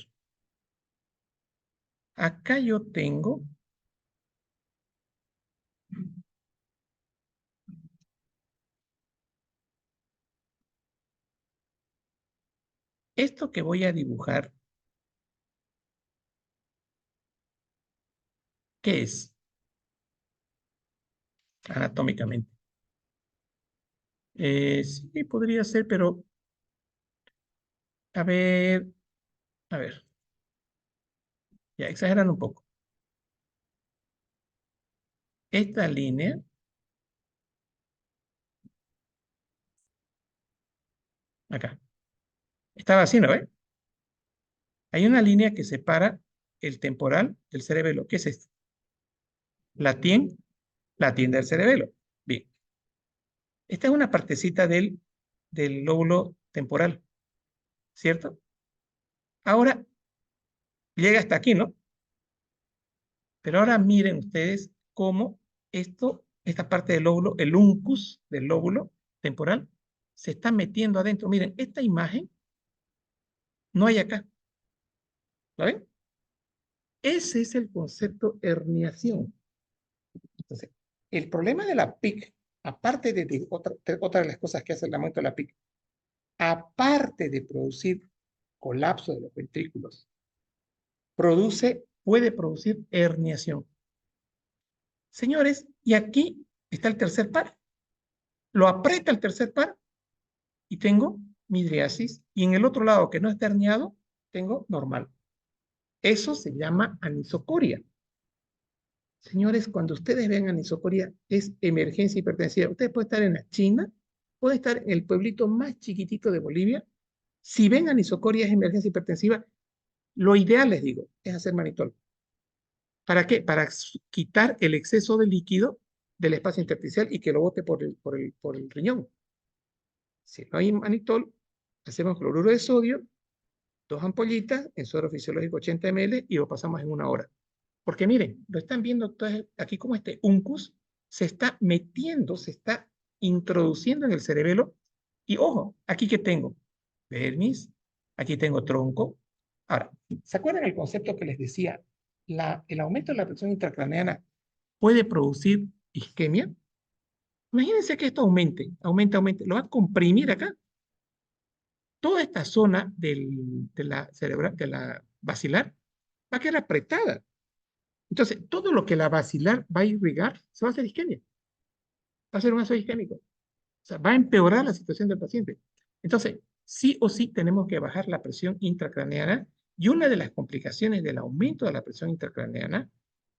Acá yo tengo esto que voy a dibujar. ¿Qué es? Anatómicamente. Sí, podría ser, pero a ver, a ver, ya exagerando un poco. Esta línea, acá, está vacío, ¿no ve? Hay una línea que separa el temporal del cerebelo. ¿Qué es esto? La tien, la tienda del cerebelo. Bien, esta es una partecita del lóbulo temporal, ¿cierto? Ahora llega hasta aquí, ¿no? Pero ahora miren ustedes cómo esta parte del lóbulo, el uncus del lóbulo temporal, se está metiendo adentro. Miren, esta imagen no hay acá. ¿La ven? Ese es el concepto herniación. Entonces, el problema de la PIC, aparte de otra de las cosas que hace el aumento de la PIC, aparte de producir colapso de los ventrículos, puede producir herniación. Señores, y aquí está el tercer par. Lo aprieta el tercer par y tengo midriasis. Y en el otro lado, que no está herniado, tengo normal. Eso se llama anisocoria. Señores, cuando ustedes vean anisocoria, es emergencia hipertensiva. Ustedes pueden estar en la China, pueden estar en el pueblito más chiquitito de Bolivia. Si ven anisocoria, es emergencia hipertensiva. Lo ideal, les digo, es hacer manitol. ¿Para qué? Para quitar el exceso de líquido del espacio intersticial y que lo bote por el riñón. Si no hay manitol, hacemos cloruro de sodio, 2 ampollitas en suero fisiológico 80 ml y lo pasamos en 1 hora. Porque miren, lo están viendo aquí como este uncus se está metiendo, se está introduciendo en el cerebelo. Y ojo, aquí que tengo vermis, aquí tengo tronco. Ahora, ¿se acuerdan el concepto que les decía? El aumento de la presión intracraneana puede producir isquemia. Imagínense que esto aumente, lo va a comprimir acá. Toda esta zona de la cerebral, de la basilar, va a quedar apretada. Entonces, todo lo que la basilar va a irrigar se va a hacer isquemia. Va a ser un ácido isquémico. O sea, va a empeorar la situación del paciente. Entonces, sí o sí tenemos que bajar la presión intracraneana y una de las complicaciones del aumento de la presión intracraneana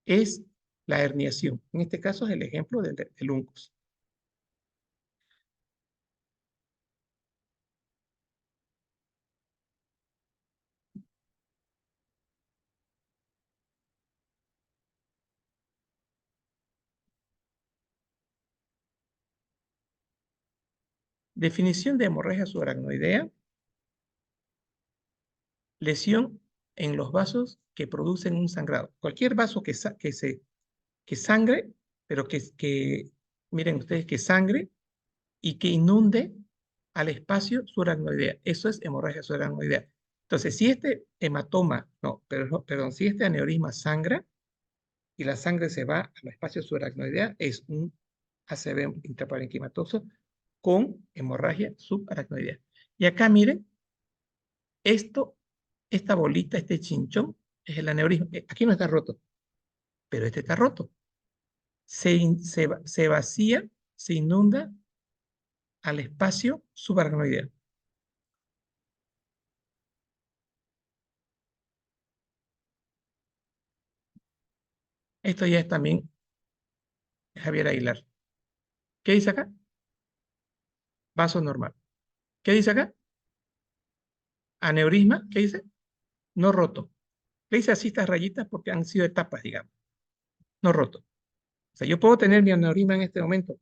es la herniación. En este caso es el ejemplo del uncus. Definición de hemorragia subaracnoidea: lesión en los vasos que producen un sangrado. Cualquier vaso que sangre, pero miren ustedes, que sangre y que inunde al espacio subaracnoidea. Eso es hemorragia subaracnoidea. Entonces, si este hematoma, no, perdón, si este aneurisma sangra y la sangre se va al espacio subaracnoidea, es un ACV intraparenquimatoso con hemorragia subaracnoidea. Y acá miren, esta bolita, este chinchón, es el aneurisma. Aquí no está roto, pero este está roto. Se vacía, se inunda al espacio subaracnoideo. Esto ya es también Javier Aguilar. ¿Qué dice acá? Vaso normal. ¿Qué dice acá? Aneurisma. ¿Qué dice? No roto. Le dice así estas rayitas porque han sido etapas, digamos. No roto. O sea, yo puedo tener mi aneurisma en este momento.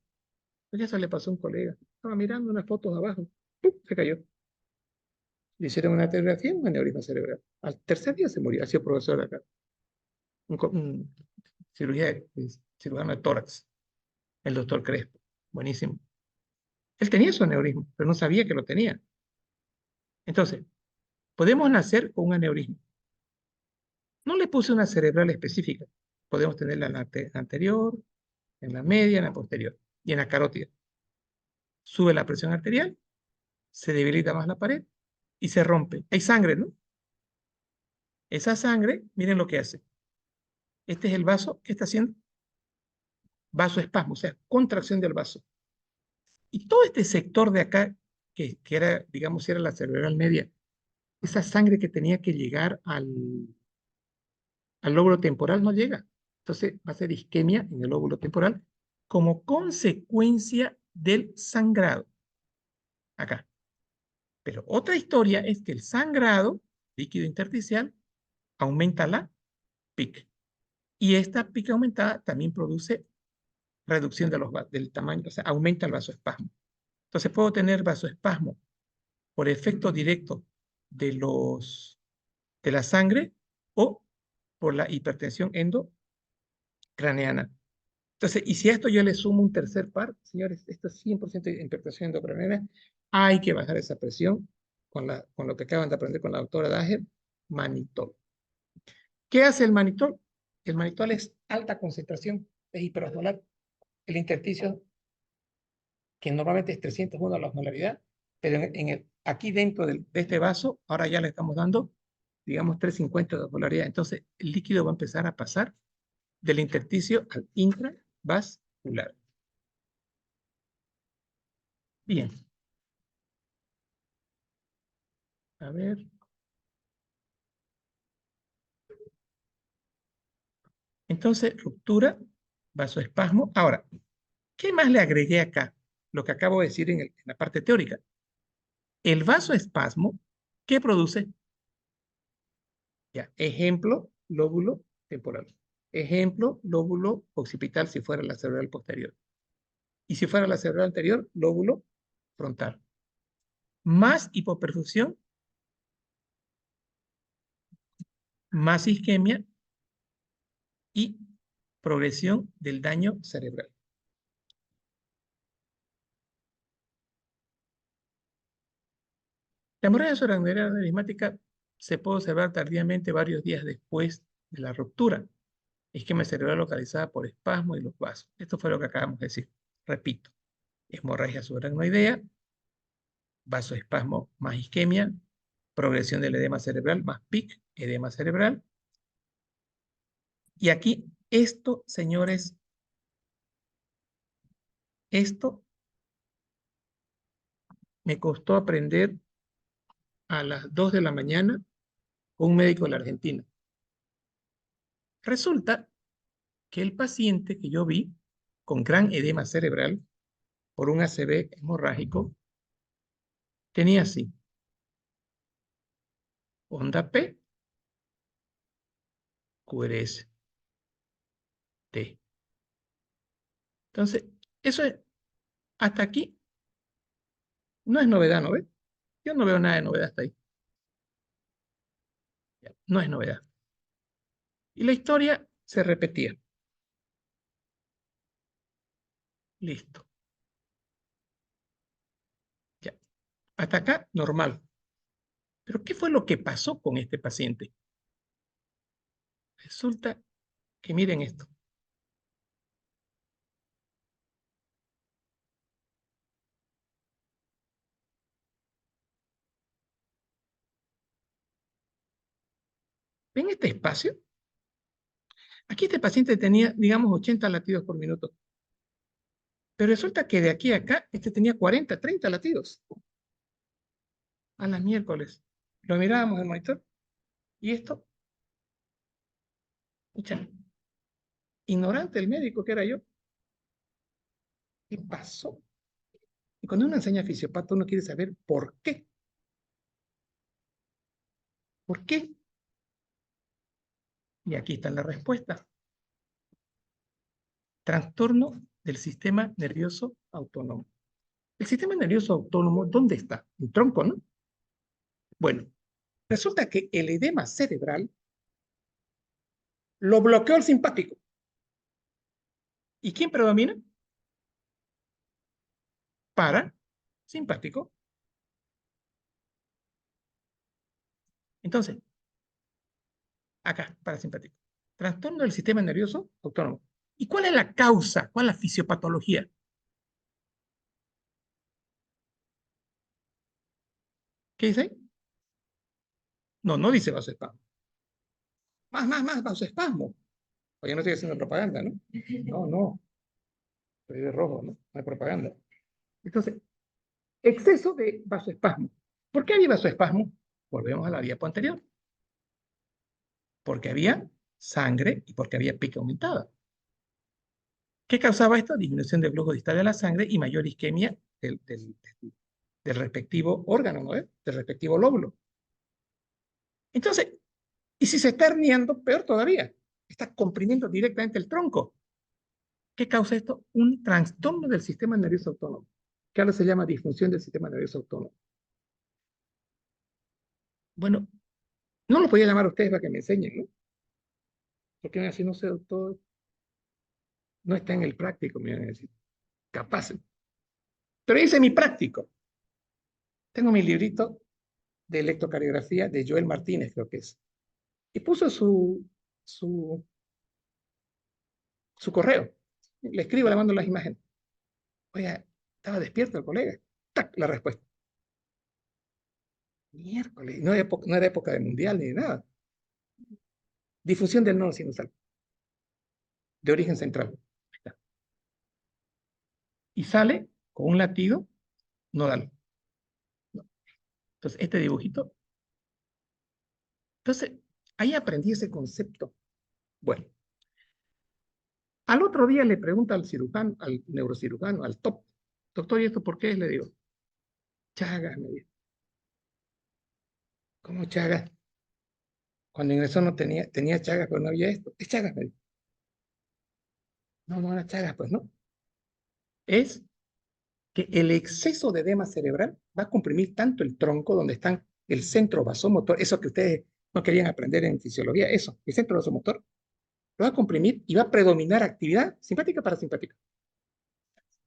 Pues ya se le pasó a un colega. Estaba mirando unas fotos abajo. ¡Pum! Se cayó. Le hicieron una radiografía, un aneurisma cerebral. Al tercer día se murió. Ha sido profesor acá. Un cirujano de tórax. El doctor Crespo. Buenísimo. Él tenía su aneurisma, pero no sabía que lo tenía. Entonces, Podemos nacer con un aneurisma. No le puse una cerebral específica. Podemos tenerla en la anterior, en la media, en la posterior y en la carótida. Sube la presión arterial, se debilita más la pared y se rompe. Hay sangre, ¿no? Esa sangre, miren lo que hace. Este es el vaso. ¿Qué está haciendo? Vasoespasmo, o sea, contracción del vaso. Y todo este sector de acá, que era, digamos, era la cerebral media, esa sangre que tenía que llegar al lóbulo temporal no llega. Entonces va a ser isquemia en el lóbulo temporal como consecuencia del sangrado. Acá. Pero otra historia es que el sangrado líquido intersticial aumenta la PIC. Y esta PIC aumentada también produce reducción del tamaño, o sea, aumenta el vasoespasmo. Entonces puedo tener vasoespasmo por efecto directo de la sangre o por la hipertensión endocraneana. Entonces, y si a esto yo le sumo un tercer par, señores, esto es 100% de hipertensión endocraneana, hay que bajar esa presión con lo que acaban de aprender con la doctora Dager, manitol. ¿Qué hace el manitol? El manitol es alta concentración, es hiperosmolar. El intersticio, que normalmente es 301 la osmolaridad, pero aquí dentro de este vaso, ahora ya le estamos dando, digamos, 350 de osmolaridad. Entonces, el líquido va a empezar a pasar del intersticio al intravascular. Bien. A ver. Entonces, ruptura, vasoespasmo. Ahora, ¿qué más le agregué acá? Lo que acabo de decir en la parte teórica. El vasoespasmo, ¿qué produce? Ya, ejemplo, lóbulo temporal. Ejemplo, lóbulo occipital si fuera la cerebral posterior. Y si fuera la cerebral anterior, lóbulo frontal. Más hipoperfusión, más isquemia y progresión del daño cerebral. La hemorragia subaracnoidea aritmática se puede observar tardíamente varios días después de la ruptura. Isquemia cerebral localizada por espasmo y los vasos. Esto fue lo que acabamos de decir. Repito, hemorragia subaracnoidea, vasoespasmo más isquemia, progresión del edema cerebral más PIC, edema cerebral. Y aquí, esto, señores, esto me costó aprender a las 2 de la mañana con un médico de la Argentina. Resulta que el paciente que yo vi con gran edema cerebral por un ACV hemorrágico tenía así, onda P, QRS, T. Entonces, eso es, hasta aquí no es novedad, ¿no ves? Yo no veo nada de novedad hasta ahí. No es novedad. Y la historia se repetía. Listo. Ya. Hasta acá, normal. Pero ¿qué fue lo que pasó con este paciente? Resulta que miren esto. ¿Ven este espacio? Aquí este paciente tenía, digamos, 80 latidos por minuto. Pero resulta que de aquí a acá, este tenía 40, 30 latidos. A las miércoles. Lo mirábamos en el monitor. Y esto, escucha, ignorante el médico que era yo. ¿Qué pasó? Y cuando uno enseña fisiopata, uno quiere saber por qué. ¿Por qué? Y aquí está la respuesta. Trastorno del sistema nervioso autónomo. El sistema nervioso autónomo, ¿dónde está? El tronco, ¿no? Bueno, resulta que el edema cerebral lo bloqueó el simpático. ¿Y quién predomina? Para simpático. Entonces, acá, parasimpático. Trastorno del sistema nervioso autónomo. ¿Y cuál es la causa? ¿Cuál es la fisiopatología? ¿Qué dice ahí? No, no dice vasoespasmo. Más, vasoespasmo. Oye, no estoy haciendo propaganda, ¿no? No, no. Estoy de rojo, ¿no? No hay propaganda. Entonces, exceso de vasoespasmo. ¿Por qué había vasoespasmo? Volvemos a la diapo anterior. Porque había sangre y porque había pica aumentada. ¿Qué causaba esto? Disminución del flujo distal de la sangre y mayor isquemia del respectivo órgano, ¿no? Del respectivo lóbulo. Entonces, y si se está herniando, peor todavía, está comprimiendo directamente el tronco. ¿Qué causa esto? Un trastorno del sistema nervioso autónomo, que ahora se llama disfunción del sistema nervioso autónomo. Bueno, no lo podía llamar a ustedes para que me enseñen, ¿no? Porque me así, no sé, doctor, no está en el práctico, me van a decir. Capaz. Pero hice mi práctico. Tengo mi librito de electrocardiografía de Joel Martínez, creo que es. Y puso su, su correo. Le escribo, le mando las imágenes. Oiga, estaba despierto el colega. ¡Tac! La respuesta. Miércoles. No era época de mundial ni de nada. Difusión del nodo sinusal. De origen central. Ahí está. Y sale con un latido nodal. No. Entonces, este dibujito. Entonces, ahí aprendí ese concepto. Bueno, al otro día le pregunta al cirujano, al neurocirujano, al top, doctor, ¿y esto por qué? Le digo, Chagas, me dijo. ¿Cómo Chagas? Cuando ingresó no tenía Chagas, pero no había esto. Es Chagas, me dijo. No, no era Chagas, pues no. Es que el exceso de edema cerebral va a comprimir tanto el tronco donde están el centro vasomotor, eso que ustedes no querían aprender en fisiología, eso, el centro vasomotor, lo va a comprimir y va a predominar actividad simpática parasimpática.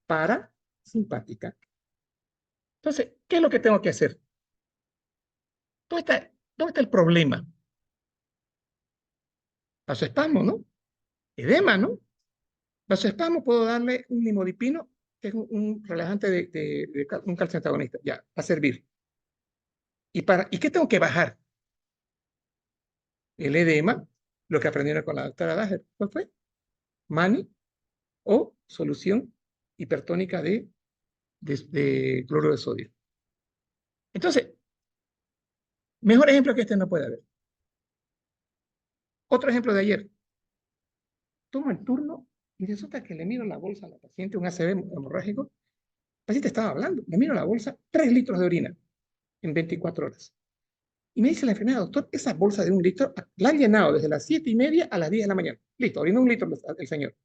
Parasimpática. Entonces, ¿qué es lo que tengo que hacer? ¿Dónde está el problema? Vasoespasmo, ¿no? Edema, ¿no? Vasoespasmo puedo darle un nimodipino, que es un relajante un calcio antagonista. Ya, va a servir. ¿Y qué tengo que bajar? El edema, lo que aprendieron con la doctora Dager. ¿Cuál fue? Mani o solución hipertónica de cloruro de sodio. Entonces, mejor ejemplo que este no puede haber. Otro ejemplo de ayer. Tomo el turno y resulta que le miro la bolsa a la paciente, un ACV hemorrágico. El paciente estaba hablando. Le miro la bolsa, 3 litros de orina en 24 horas. Y me dice la enfermera, doctor, esa bolsa de 1 litro la han llenado desde las 7:30 a las 10 de la mañana. Listo, orinó 1 litro el señor.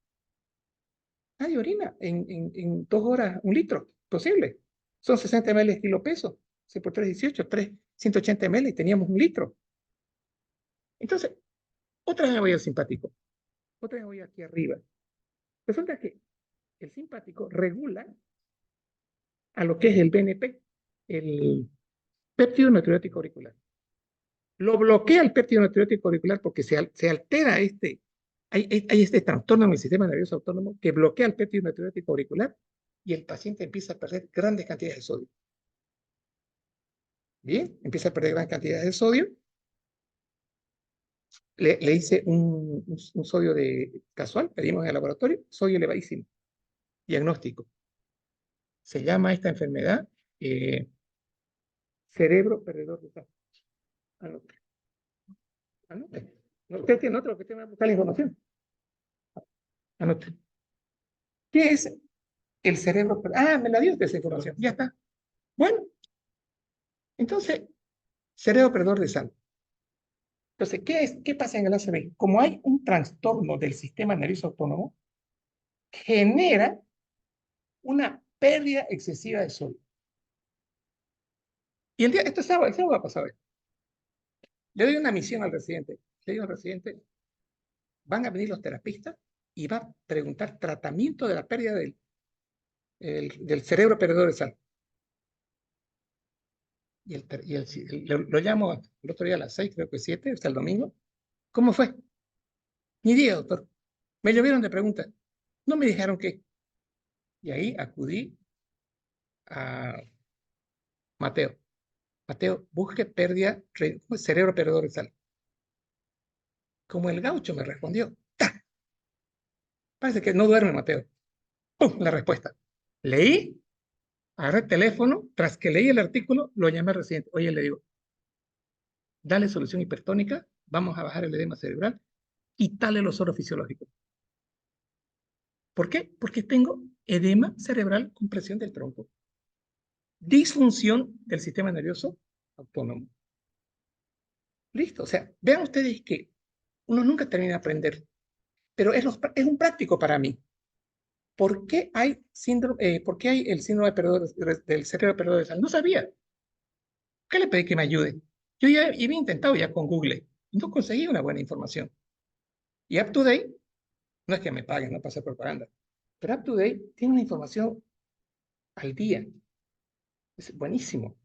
Nadie orina en 2 horas 1 litro. Posible. Son 60 ml kilo peso. 6 por 3, 18, 180 ml y teníamos 1 litro. Entonces, otra vez me voy al simpático. Otra vez me voy aquí arriba. Resulta que el simpático regula a lo que es el BNP, el péptido natriurético auricular. Lo bloquea el péptido natriurético auricular porque se altera hay este trastorno en el sistema nervioso autónomo que bloquea el péptido natriurético auricular y el paciente empieza a perder grandes cantidades de sodio. Bien, empieza a perder grandes cantidades de sodio. Le hice un sodio casual, pedimos en el laboratorio, sodio elevadísimo. Diagnóstico. Se llama esta enfermedad cerebro perdedor de sal. Anote. Anote. No, usted tiene otro que tiene que buscar la información. Anote. ¿Qué es el cerebro? Me la dio esa información. Ya está. Bueno, entonces, cerebro perdedor de sal. Entonces, ¿qué pasa en el ACV? Como hay un trastorno del sistema nervioso autónomo, genera una pérdida excesiva de sodio. Y esto es sábado, el sábado va a pasar. Le doy una misión al residente. Le digo al residente, van a venir los terapistas y va a preguntar tratamiento de la pérdida del cerebro perdedor de sal. Lo llamo el otro día a las 6, creo que 7, hasta el domingo. ¿Cómo fue? Ni idea, doctor. Me llovieron de preguntas. No me dijeron qué. Y ahí acudí a Mateo. Mateo, busque pérdida, cerebro perdedor sal. Como el gaucho me respondió. ¡Ta! Parece que no duerme, Mateo. ¡Pum! La respuesta. Leí, agarré el teléfono, tras que leí el artículo, lo llamé al residente. Oye, le digo, dale solución hipertónica, vamos a bajar el edema cerebral y dale los oros fisiológicos. ¿Por qué? Porque tengo edema cerebral con presión del tronco. Disfunción del sistema nervioso autónomo. Listo. O sea, vean ustedes que uno nunca termina de aprender, pero es un práctico para mí. ¿Por qué hay el síndrome del cerebro perdedor de sal? No sabía. ¿Qué le pedí que me ayude? Yo ya había intentado ya con Google y no conseguí una buena información. Y UpToDate, no es que me paguen, no para hacer propaganda, pero UpToDate tiene una información al día. Es buenísimo.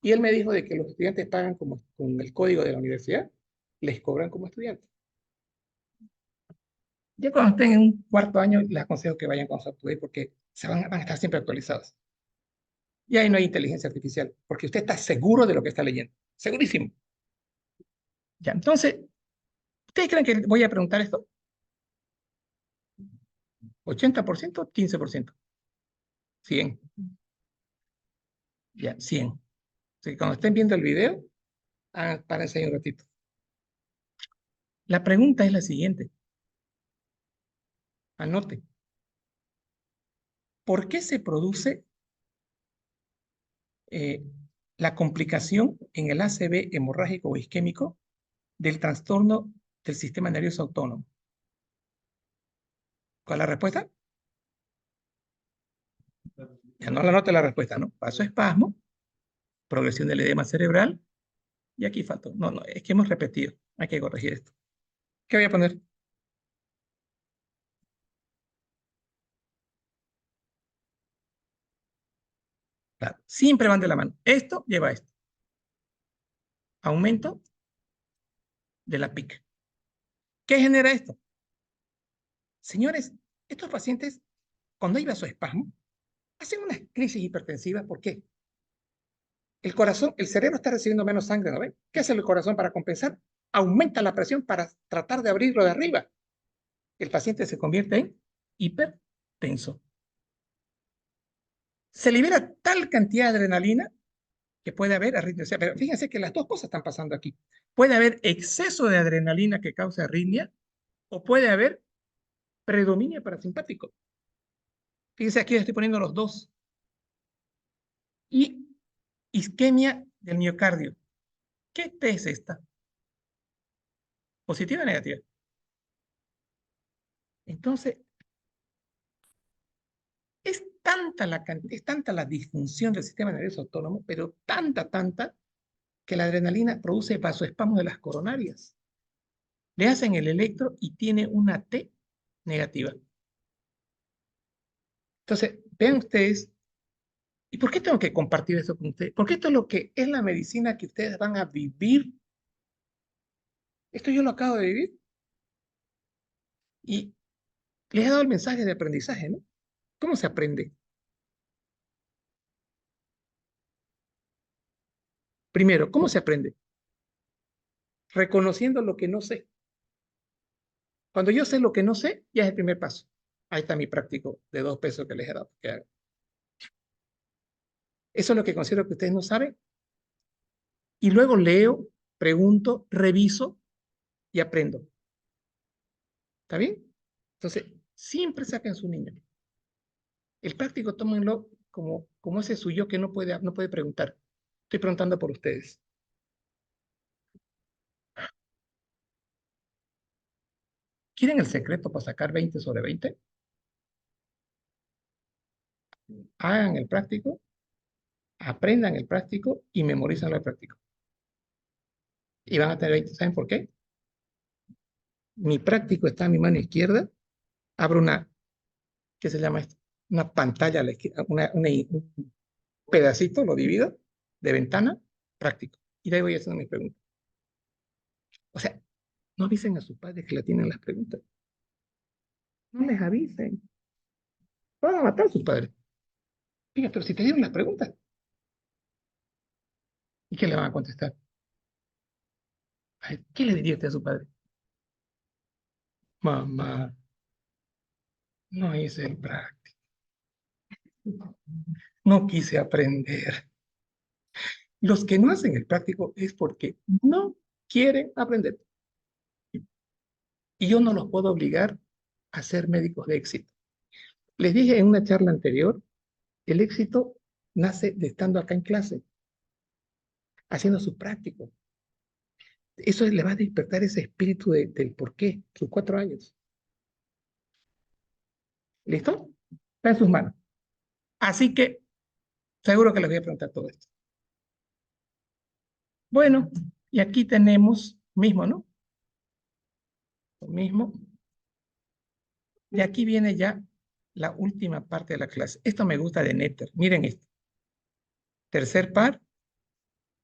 Y él me dijo de que los estudiantes pagan con el código de la universidad, les cobran como estudiantes. Ya cuando estén en un cuarto año, les aconsejo que vayan con su UpToDate porque van a estar siempre actualizados. Y ahí no hay inteligencia artificial, porque usted está seguro de lo que está leyendo. Segurísimo. Ya, entonces, ¿ustedes creen que voy a preguntar esto? ¿80%? ¿15%? 100. Ya, 100. Así que cuando estén viendo el video, párense ahí un ratito. La pregunta es la siguiente. Anote. ¿Por qué se produce la complicación en el ACV hemorrágico o isquémico del trastorno del sistema nervioso autónomo? ¿Cuál es la respuesta? Ya no la anote la respuesta, ¿no? Vasoespasmo, progresión del edema cerebral, y aquí faltó. No, no, es que hemos repetido. Hay que corregir esto. ¿Qué voy a poner? Claro, siempre van de la mano. Esto lleva a esto. Aumento de la PIC. ¿Qué genera esto? Señores, estos pacientes, cuando hay vasoespasmo, hacen una crisis hipertensiva. ¿Por qué? El corazón, el cerebro está recibiendo menos sangre, ¿no ven? ¿Qué hace el corazón para compensar? Aumenta la presión para tratar de abrirlo de arriba. El paciente se convierte en hipertenso. Se libera tal cantidad de adrenalina que puede haber arritmia. O sea, pero fíjense que las dos cosas están pasando aquí. Puede haber exceso de adrenalina que causa arritmia o puede haber predominio parasimpático. Fíjense, aquí estoy poniendo los dos. Y isquemia del miocardio. ¿Qué T es esta? ¿Positiva o negativa? Entonces, es tanta la disfunción del sistema nervioso autónomo, pero tanta, que la adrenalina produce vasoespasmo de las coronarias. Le hacen el electro y tiene una T negativa. Entonces, vean ustedes, ¿y por qué tengo que compartir esto con ustedes? Porque esto es lo que es la medicina que ustedes van a vivir. Esto yo lo acabo de vivir y les he dado el mensaje de aprendizaje, ¿no? ¿Cómo se aprende? Primero, ¿cómo se aprende? Reconociendo lo que no sé. Cuando yo sé lo que no sé, ya es el primer paso. Ahí está mi práctico de 2 pesos que les he dado. Eso es lo que considero que ustedes no saben. Y luego leo, pregunto, reviso y aprendo. ¿Está bien? Entonces, siempre saquen su niño. El práctico tómenlo como ese suyo que no puede preguntar. Estoy preguntando por ustedes. ¿Quieren el secreto para sacar 20 sobre 20? Hagan el práctico, aprendan el práctico y memorizan el práctico. Y van a tener 20. ¿Saben por qué? Mi práctico está en mi mano izquierda. Abro ¿qué se llama esto? Una pantalla a la izquierda, un pedacito, lo divido de ventana, práctico. Y de ahí voy haciendo mis preguntas. O sea, no avisen a sus padres que la tienen las preguntas. No les avisen. Van a matar a sus padres. Fíjate, pero si te dieron las preguntas, ¿y qué le van a contestar? A ver, ¿qué le diría usted a su padre? Mamá, no hice el práctico. No quise aprender. Los que no hacen el práctico es porque no quieren aprender. Y yo no los puedo obligar a ser médicos de éxito. Les dije en una charla anterior, el éxito nace de estando acá en clase, haciendo su práctico. Eso le va a despertar ese espíritu del por qué, sus 4 años. ¿Listo? Está en sus manos. Así que seguro que les voy a preguntar todo esto. Bueno, y aquí tenemos mismo, ¿no? Lo mismo. Y aquí viene ya la última parte de la clase. Esto me gusta de Netter. Miren esto. Tercer par,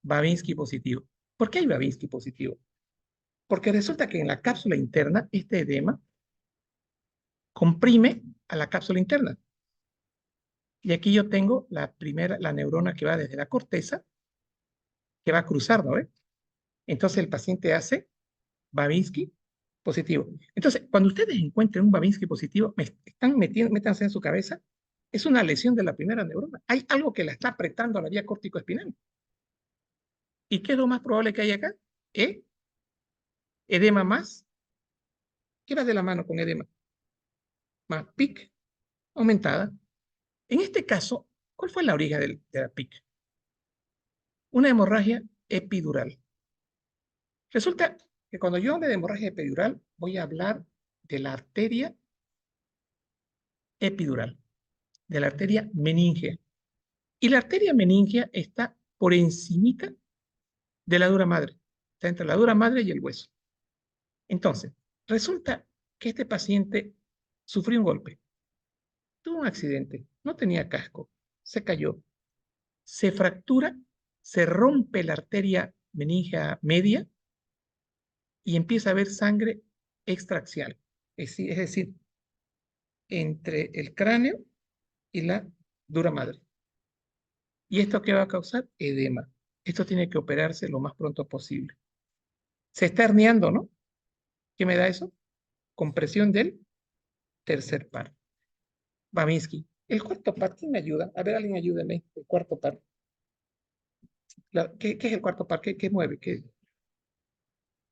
Babinski positivo. ¿Por qué hay Babinski positivo? Porque resulta que en la cápsula interna, este edema comprime a la cápsula interna. Y aquí yo tengo la neurona que va desde la corteza, que va a cruzar, ¿no ve? Entonces el paciente hace Babinski positivo. Entonces, cuando ustedes encuentren un Babinski positivo, métanse en su cabeza, es una lesión de la primera neurona. Hay algo que la está apretando a la vía córtico-espinal. ¿Y qué es lo más probable que haya acá? Edema más. ¿Qué va de la mano con edema? Más PIC aumentada. En este caso, ¿cuál fue la origen de la PIC? Una hemorragia epidural. Resulta que cuando yo hable de hemorragia epidural, voy a hablar de la arteria epidural, de la arteria meningea. Y la arteria meningea está por encimita de la dura madre. Está entre la dura madre y el hueso. Entonces, resulta que este paciente sufrió un golpe, tuvo un accidente, no tenía casco, se cayó, se fractura, se rompe la arteria meningea media y empieza a haber sangre extraaxial, es decir, entre el cráneo y la dura madre. ¿Y esto qué va a causar? Edema. Esto tiene que operarse lo más pronto posible. Se está herniando, ¿no? ¿Qué me da eso? Compresión del tercer par. Babinski. El cuarto par, ¿quién me ayuda? A ver, alguien ayúdeme. El cuarto par. ¿Qué es el cuarto par? ¿Qué mueve?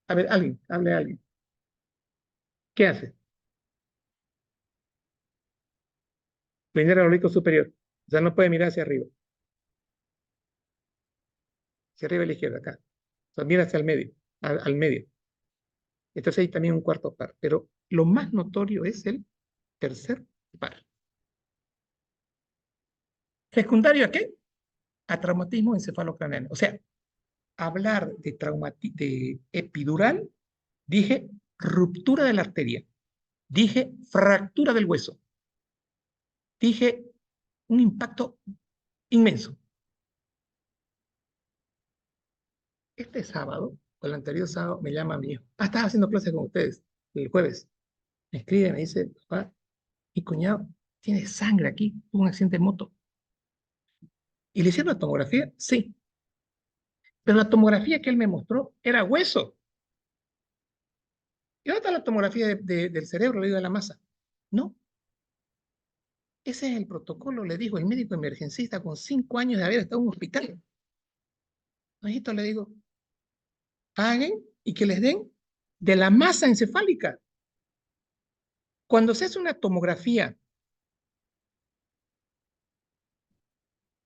A ver, alguien, hable a alguien. ¿Qué hace? Linear oblicuo superior. O sea, no puede mirar hacia arriba a la izquierda, acá. O sea, mira hacia el medio, al medio. Entonces hay también un cuarto par, pero lo más notorio es el tercer par. ¿Secundario a qué? A traumatismo encefalocraneano. O sea, hablar de epidural, dije ruptura de la arteria, dije fractura del hueso, dije un impacto inmenso. Este sábado, o el anterior sábado, me llama mi hijo. Estaba haciendo clases con ustedes el jueves. Me escribe, me dice, papá, mi cuñado tiene sangre aquí, tuvo un accidente de moto. ¿Y le hicieron la tomografía? Sí. Pero la tomografía que él me mostró era hueso. ¿Y dónde está la tomografía del cerebro? Le digo, de la masa. No. Ese es el protocolo, le dijo el médico emergencista con 5 años de haber estado en un hospital. Majito, le digo, paguen y que les den de la masa encefálica. Cuando se hace una tomografía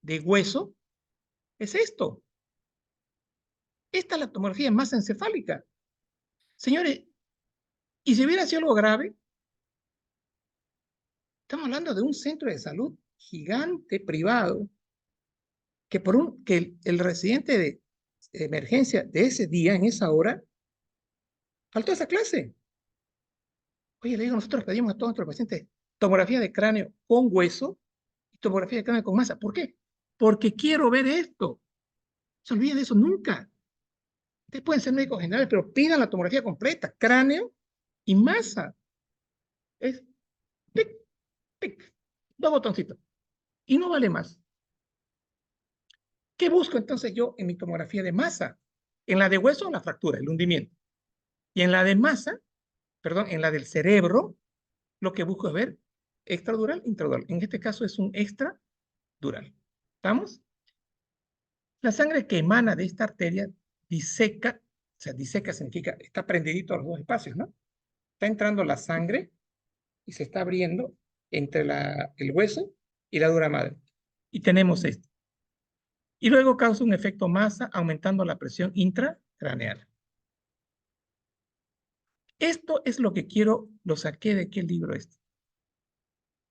de hueso, es esto. Esta es la tomografía de masa encefálica. Señores, y si hubiera sido algo grave, estamos hablando de un centro de salud gigante privado que el residente de emergencia de ese día, en esa hora, faltó a esa clase. Oye, le digo, nosotros pedimos a todos nuestros pacientes tomografía de cráneo con hueso y tomografía de cráneo con masa. ¿Por qué? Porque quiero ver esto. se olviden de eso nunca. Ustedes pueden ser médicos generales, pero pidan la tomografía completa, cráneo y masa. Es tic, tic, dos botoncitos. Y no vale más. ¿Qué busco entonces yo en mi tomografía de masa? En la de hueso, la fractura, el hundimiento. Y en la de masa, perdón, en la del cerebro, lo que busco es ver extradural, intradural. En este caso es un extradural. ¿Estamos? La sangre que emana de esta arteria diseca, o sea, diseca significa, está prendidito a los dos espacios, ¿no? Está entrando la sangre y se está abriendo entre el hueso y la dura madre. Y tenemos esto. Y luego causa un efecto masa aumentando la presión intracraneal. Esto es lo que quiero, lo saqué de qué libro este.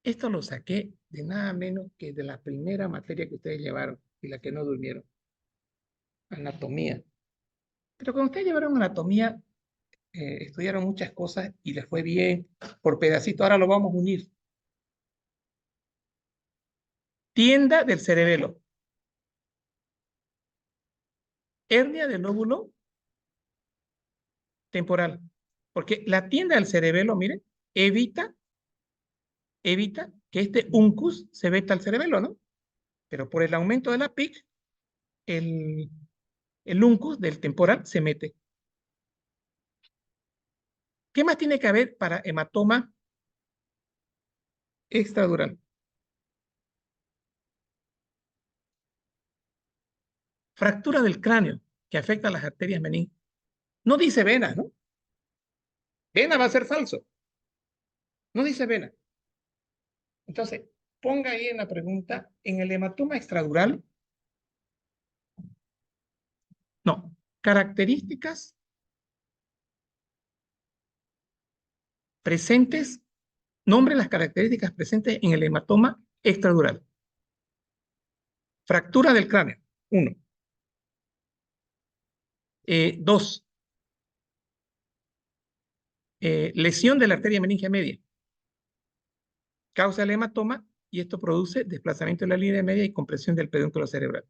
Esto lo saqué de nada menos que de la primera materia que ustedes llevaron y la que no durmieron. Anatomía. Pero cuando ustedes llevaron anatomía, estudiaron muchas cosas y les fue bien por pedacito. Ahora lo vamos a unir. Tienda del cerebelo. Hernia del lóbulo temporal. Porque la tienda del cerebelo, miren, evita que este uncus se veta al cerebelo, ¿no? Pero por el aumento de la PIC, el uncus del temporal se mete. ¿Qué más tiene que haber para hematoma extradural? Fractura del cráneo que afecta a las arterias meninges. No dice vena, ¿no? Vena va a ser falso. No dice vena. Entonces, ponga ahí en la pregunta, en el hematoma extradural, no, características presentes, nombre las características presentes en el hematoma extradural. Fractura del cráneo, 1. 2. Lesión de la arteria meningia media. Causa el hematoma y esto produce desplazamiento de la línea media y compresión del pedúnculo cerebral.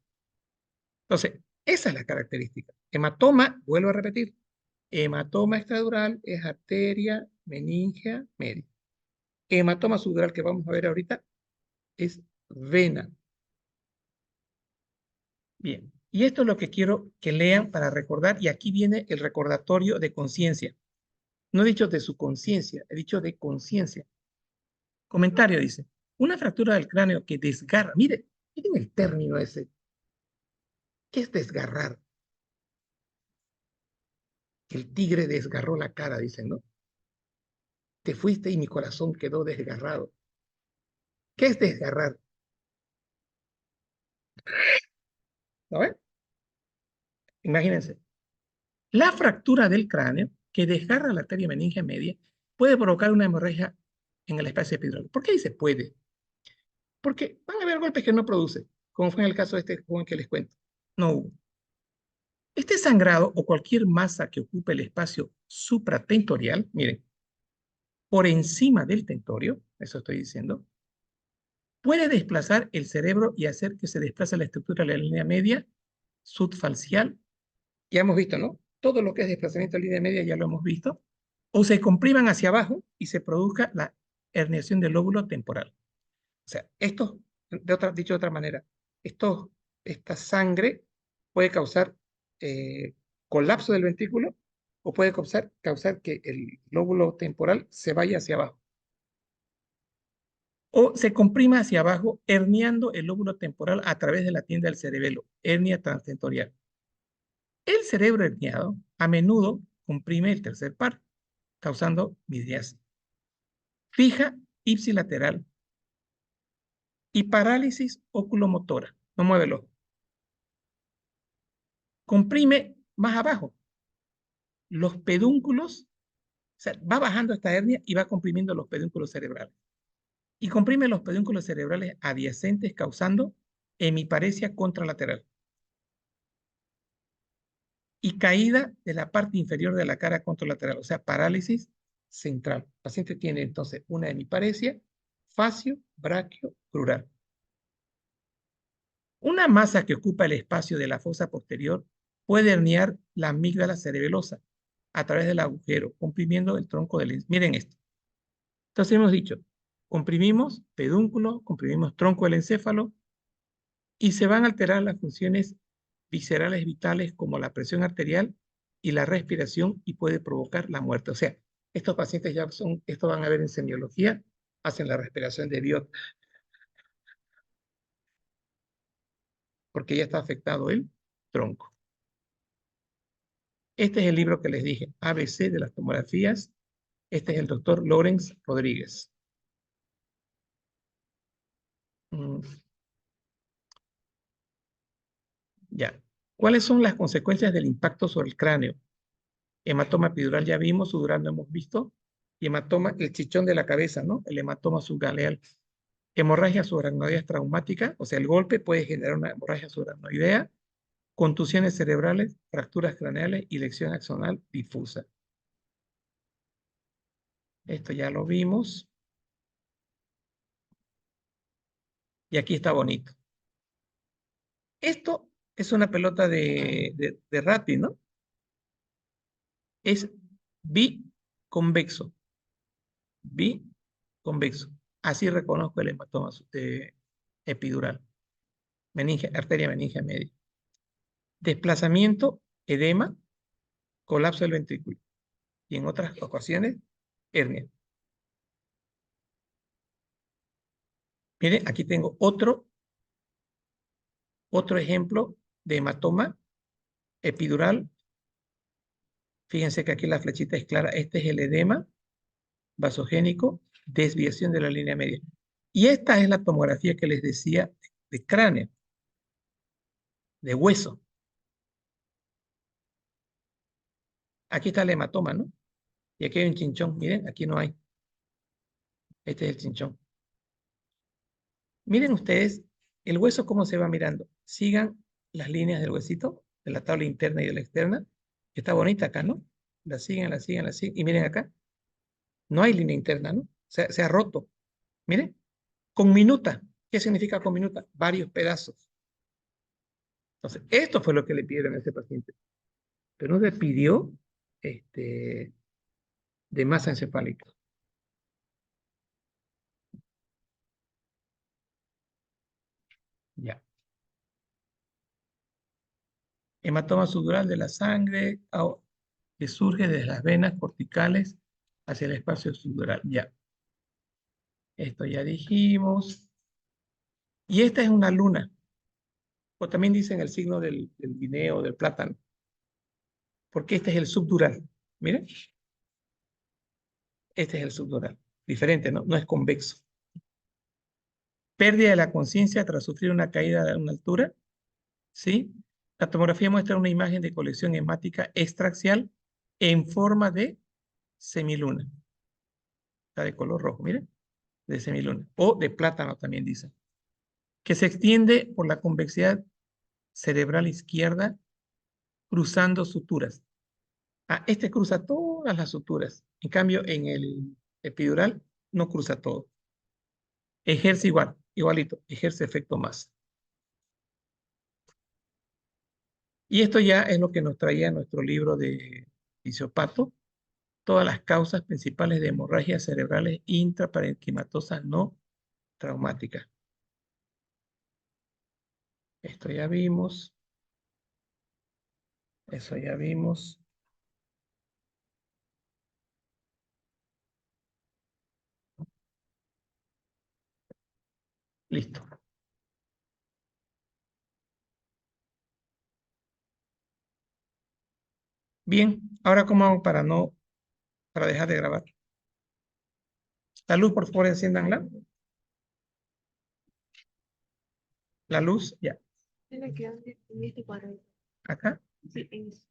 Entonces, esa es la característica. Hematoma, vuelvo a repetir, hematoma extradural es arteria meningia media. Hematoma subdural que vamos a ver ahorita es vena. Bien, y esto es lo que quiero que lean para recordar, y aquí viene el recordatorio de conciencia. No he dicho de su conciencia, he dicho de conciencia. Comentario dice, una fractura del cráneo que desgarra, miren el término ese, ¿qué es desgarrar? El tigre desgarró la cara, dicen, ¿no? Te fuiste y mi corazón quedó desgarrado. ¿Qué es desgarrar? ¿No ven? Imagínense. La fractura del cráneo que desgarra la arteria meningia media puede provocar una hemorragia en el espacio epidural. ¿Por qué dice puede? Porque van a haber golpes que no produce, como fue en el caso de este joven que les cuento. No hubo. Este sangrado o cualquier masa que ocupe el espacio supratentorial, miren, por encima del tentorio, eso estoy diciendo, puede desplazar el cerebro y hacer que se desplace la estructura de la línea media subfacial. Ya hemos visto, ¿no? Todo lo que es desplazamiento de línea media ya lo hemos visto. O se compriman hacia abajo y se produzca la herniación del lóbulo temporal. O sea, esto, dicho de otra manera, esta sangre puede causar colapso del ventrículo o puede causar que el lóbulo temporal se vaya hacia abajo. O se comprima hacia abajo, herniando el lóbulo temporal a través de la tienda del cerebelo, hernia transtentorial. El cerebro herniado a menudo comprime el tercer par, causando midriasis. Fija ipsilateral y parálisis oculomotora. No mueve el ojo. Comprime más abajo los pedúnculos, o sea, va bajando esta hernia y va comprimiendo los pedúnculos cerebrales. Y comprime los pedúnculos cerebrales adyacentes, causando hemiparesia contralateral. Y caída de la parte inferior de la cara contralateral, o sea, parálisis central. El paciente tiene entonces una hemiparesia facio, braquio, crural. Una masa que ocupa el espacio de la fosa posterior puede herniar la amígdala cerebelosa a través del agujero, comprimiendo el tronco del... Miren esto. Entonces hemos dicho, comprimimos pedúnculo, comprimimos tronco del encéfalo y se van a alterar las funciones viscerales vitales como la presión arterial y la respiración y puede provocar la muerte. O sea, estos pacientes ya son, esto van a ver en semiología, hacen la respiración de Biot porque ya está afectado el tronco. Este es el libro que les dije, ABC de las tomografías. Este es el doctor Lawrence Rodríguez. Ya. ¿Cuáles son las consecuencias del impacto sobre el cráneo? Hematoma epidural ya vimos, sudural no hemos visto. Y hematoma, el chichón de la cabeza, ¿no? El hematoma subgaleal. Hemorragia subaracnoidea traumática, o sea, el golpe puede generar una hemorragia subaracnoidea, contusiones cerebrales, fracturas craneales y lesión axonal difusa. Esto ya lo vimos. Y aquí está bonito. Esto es una pelota de rugby, ¿no? Es biconvexo. Biconvexo. Así reconozco el hematoma epidural. Arteria meningia media. Desplazamiento, edema, colapso del ventrículo. Y en otras ocasiones, hernia. Miren, aquí tengo otro ejemplo de hematoma epidural. Fíjense que aquí la flechita es clara. Este es el edema vasogénico, desviación de la línea media. Y esta es la tomografía que les decía de cráneo, de hueso. Aquí está el hematoma, ¿no? Y aquí hay un chinchón. Miren, aquí no hay. Este es el chinchón. Miren ustedes el hueso cómo se va mirando. Sigan las líneas del huesito, de la tabla interna y de la externa. Está bonita acá, ¿no? La siguen, la siguen, la siguen. Y miren acá, no hay línea interna, ¿no? Se ha roto. Miren, con minuta. ¿Qué significa con minuta? Varios pedazos. Entonces, esto fue lo que le pidieron a ese paciente. Pero no le pidió de masa encefálica. Ya. Hematoma subdural de la sangre que surge desde las venas corticales hacia el espacio subdural. Ya. Esto ya dijimos. Y esta es una luna. O también dicen el signo del guineo, del plátano. Porque este es el subdural. Miren. Este es el subdural. Diferente, ¿no? No es convexo. Pérdida de la conciencia tras sufrir una caída de una altura. ¿Sí? La tomografía muestra una imagen de colección hemática extraxial en forma de semiluna. Está de color rojo, miren, de semiluna. O de plátano también dicen. Que se extiende por la convexidad cerebral izquierda cruzando suturas. Ah, este cruza todas las suturas. En cambio, en el epidural no cruza todo. Ejerce igualito, ejerce efecto más. Y esto ya es lo que nos traía nuestro libro de fisiopato, todas las causas principales de hemorragias cerebrales intraparenquimatosas no traumáticas. Esto ya vimos, eso ya vimos. Listo. Bien, ahora cómo hago para dejar de grabar. La luz, por favor, enciéndanla. La luz, ya. Tiene que en este cuadro. Acá. Sí, en este.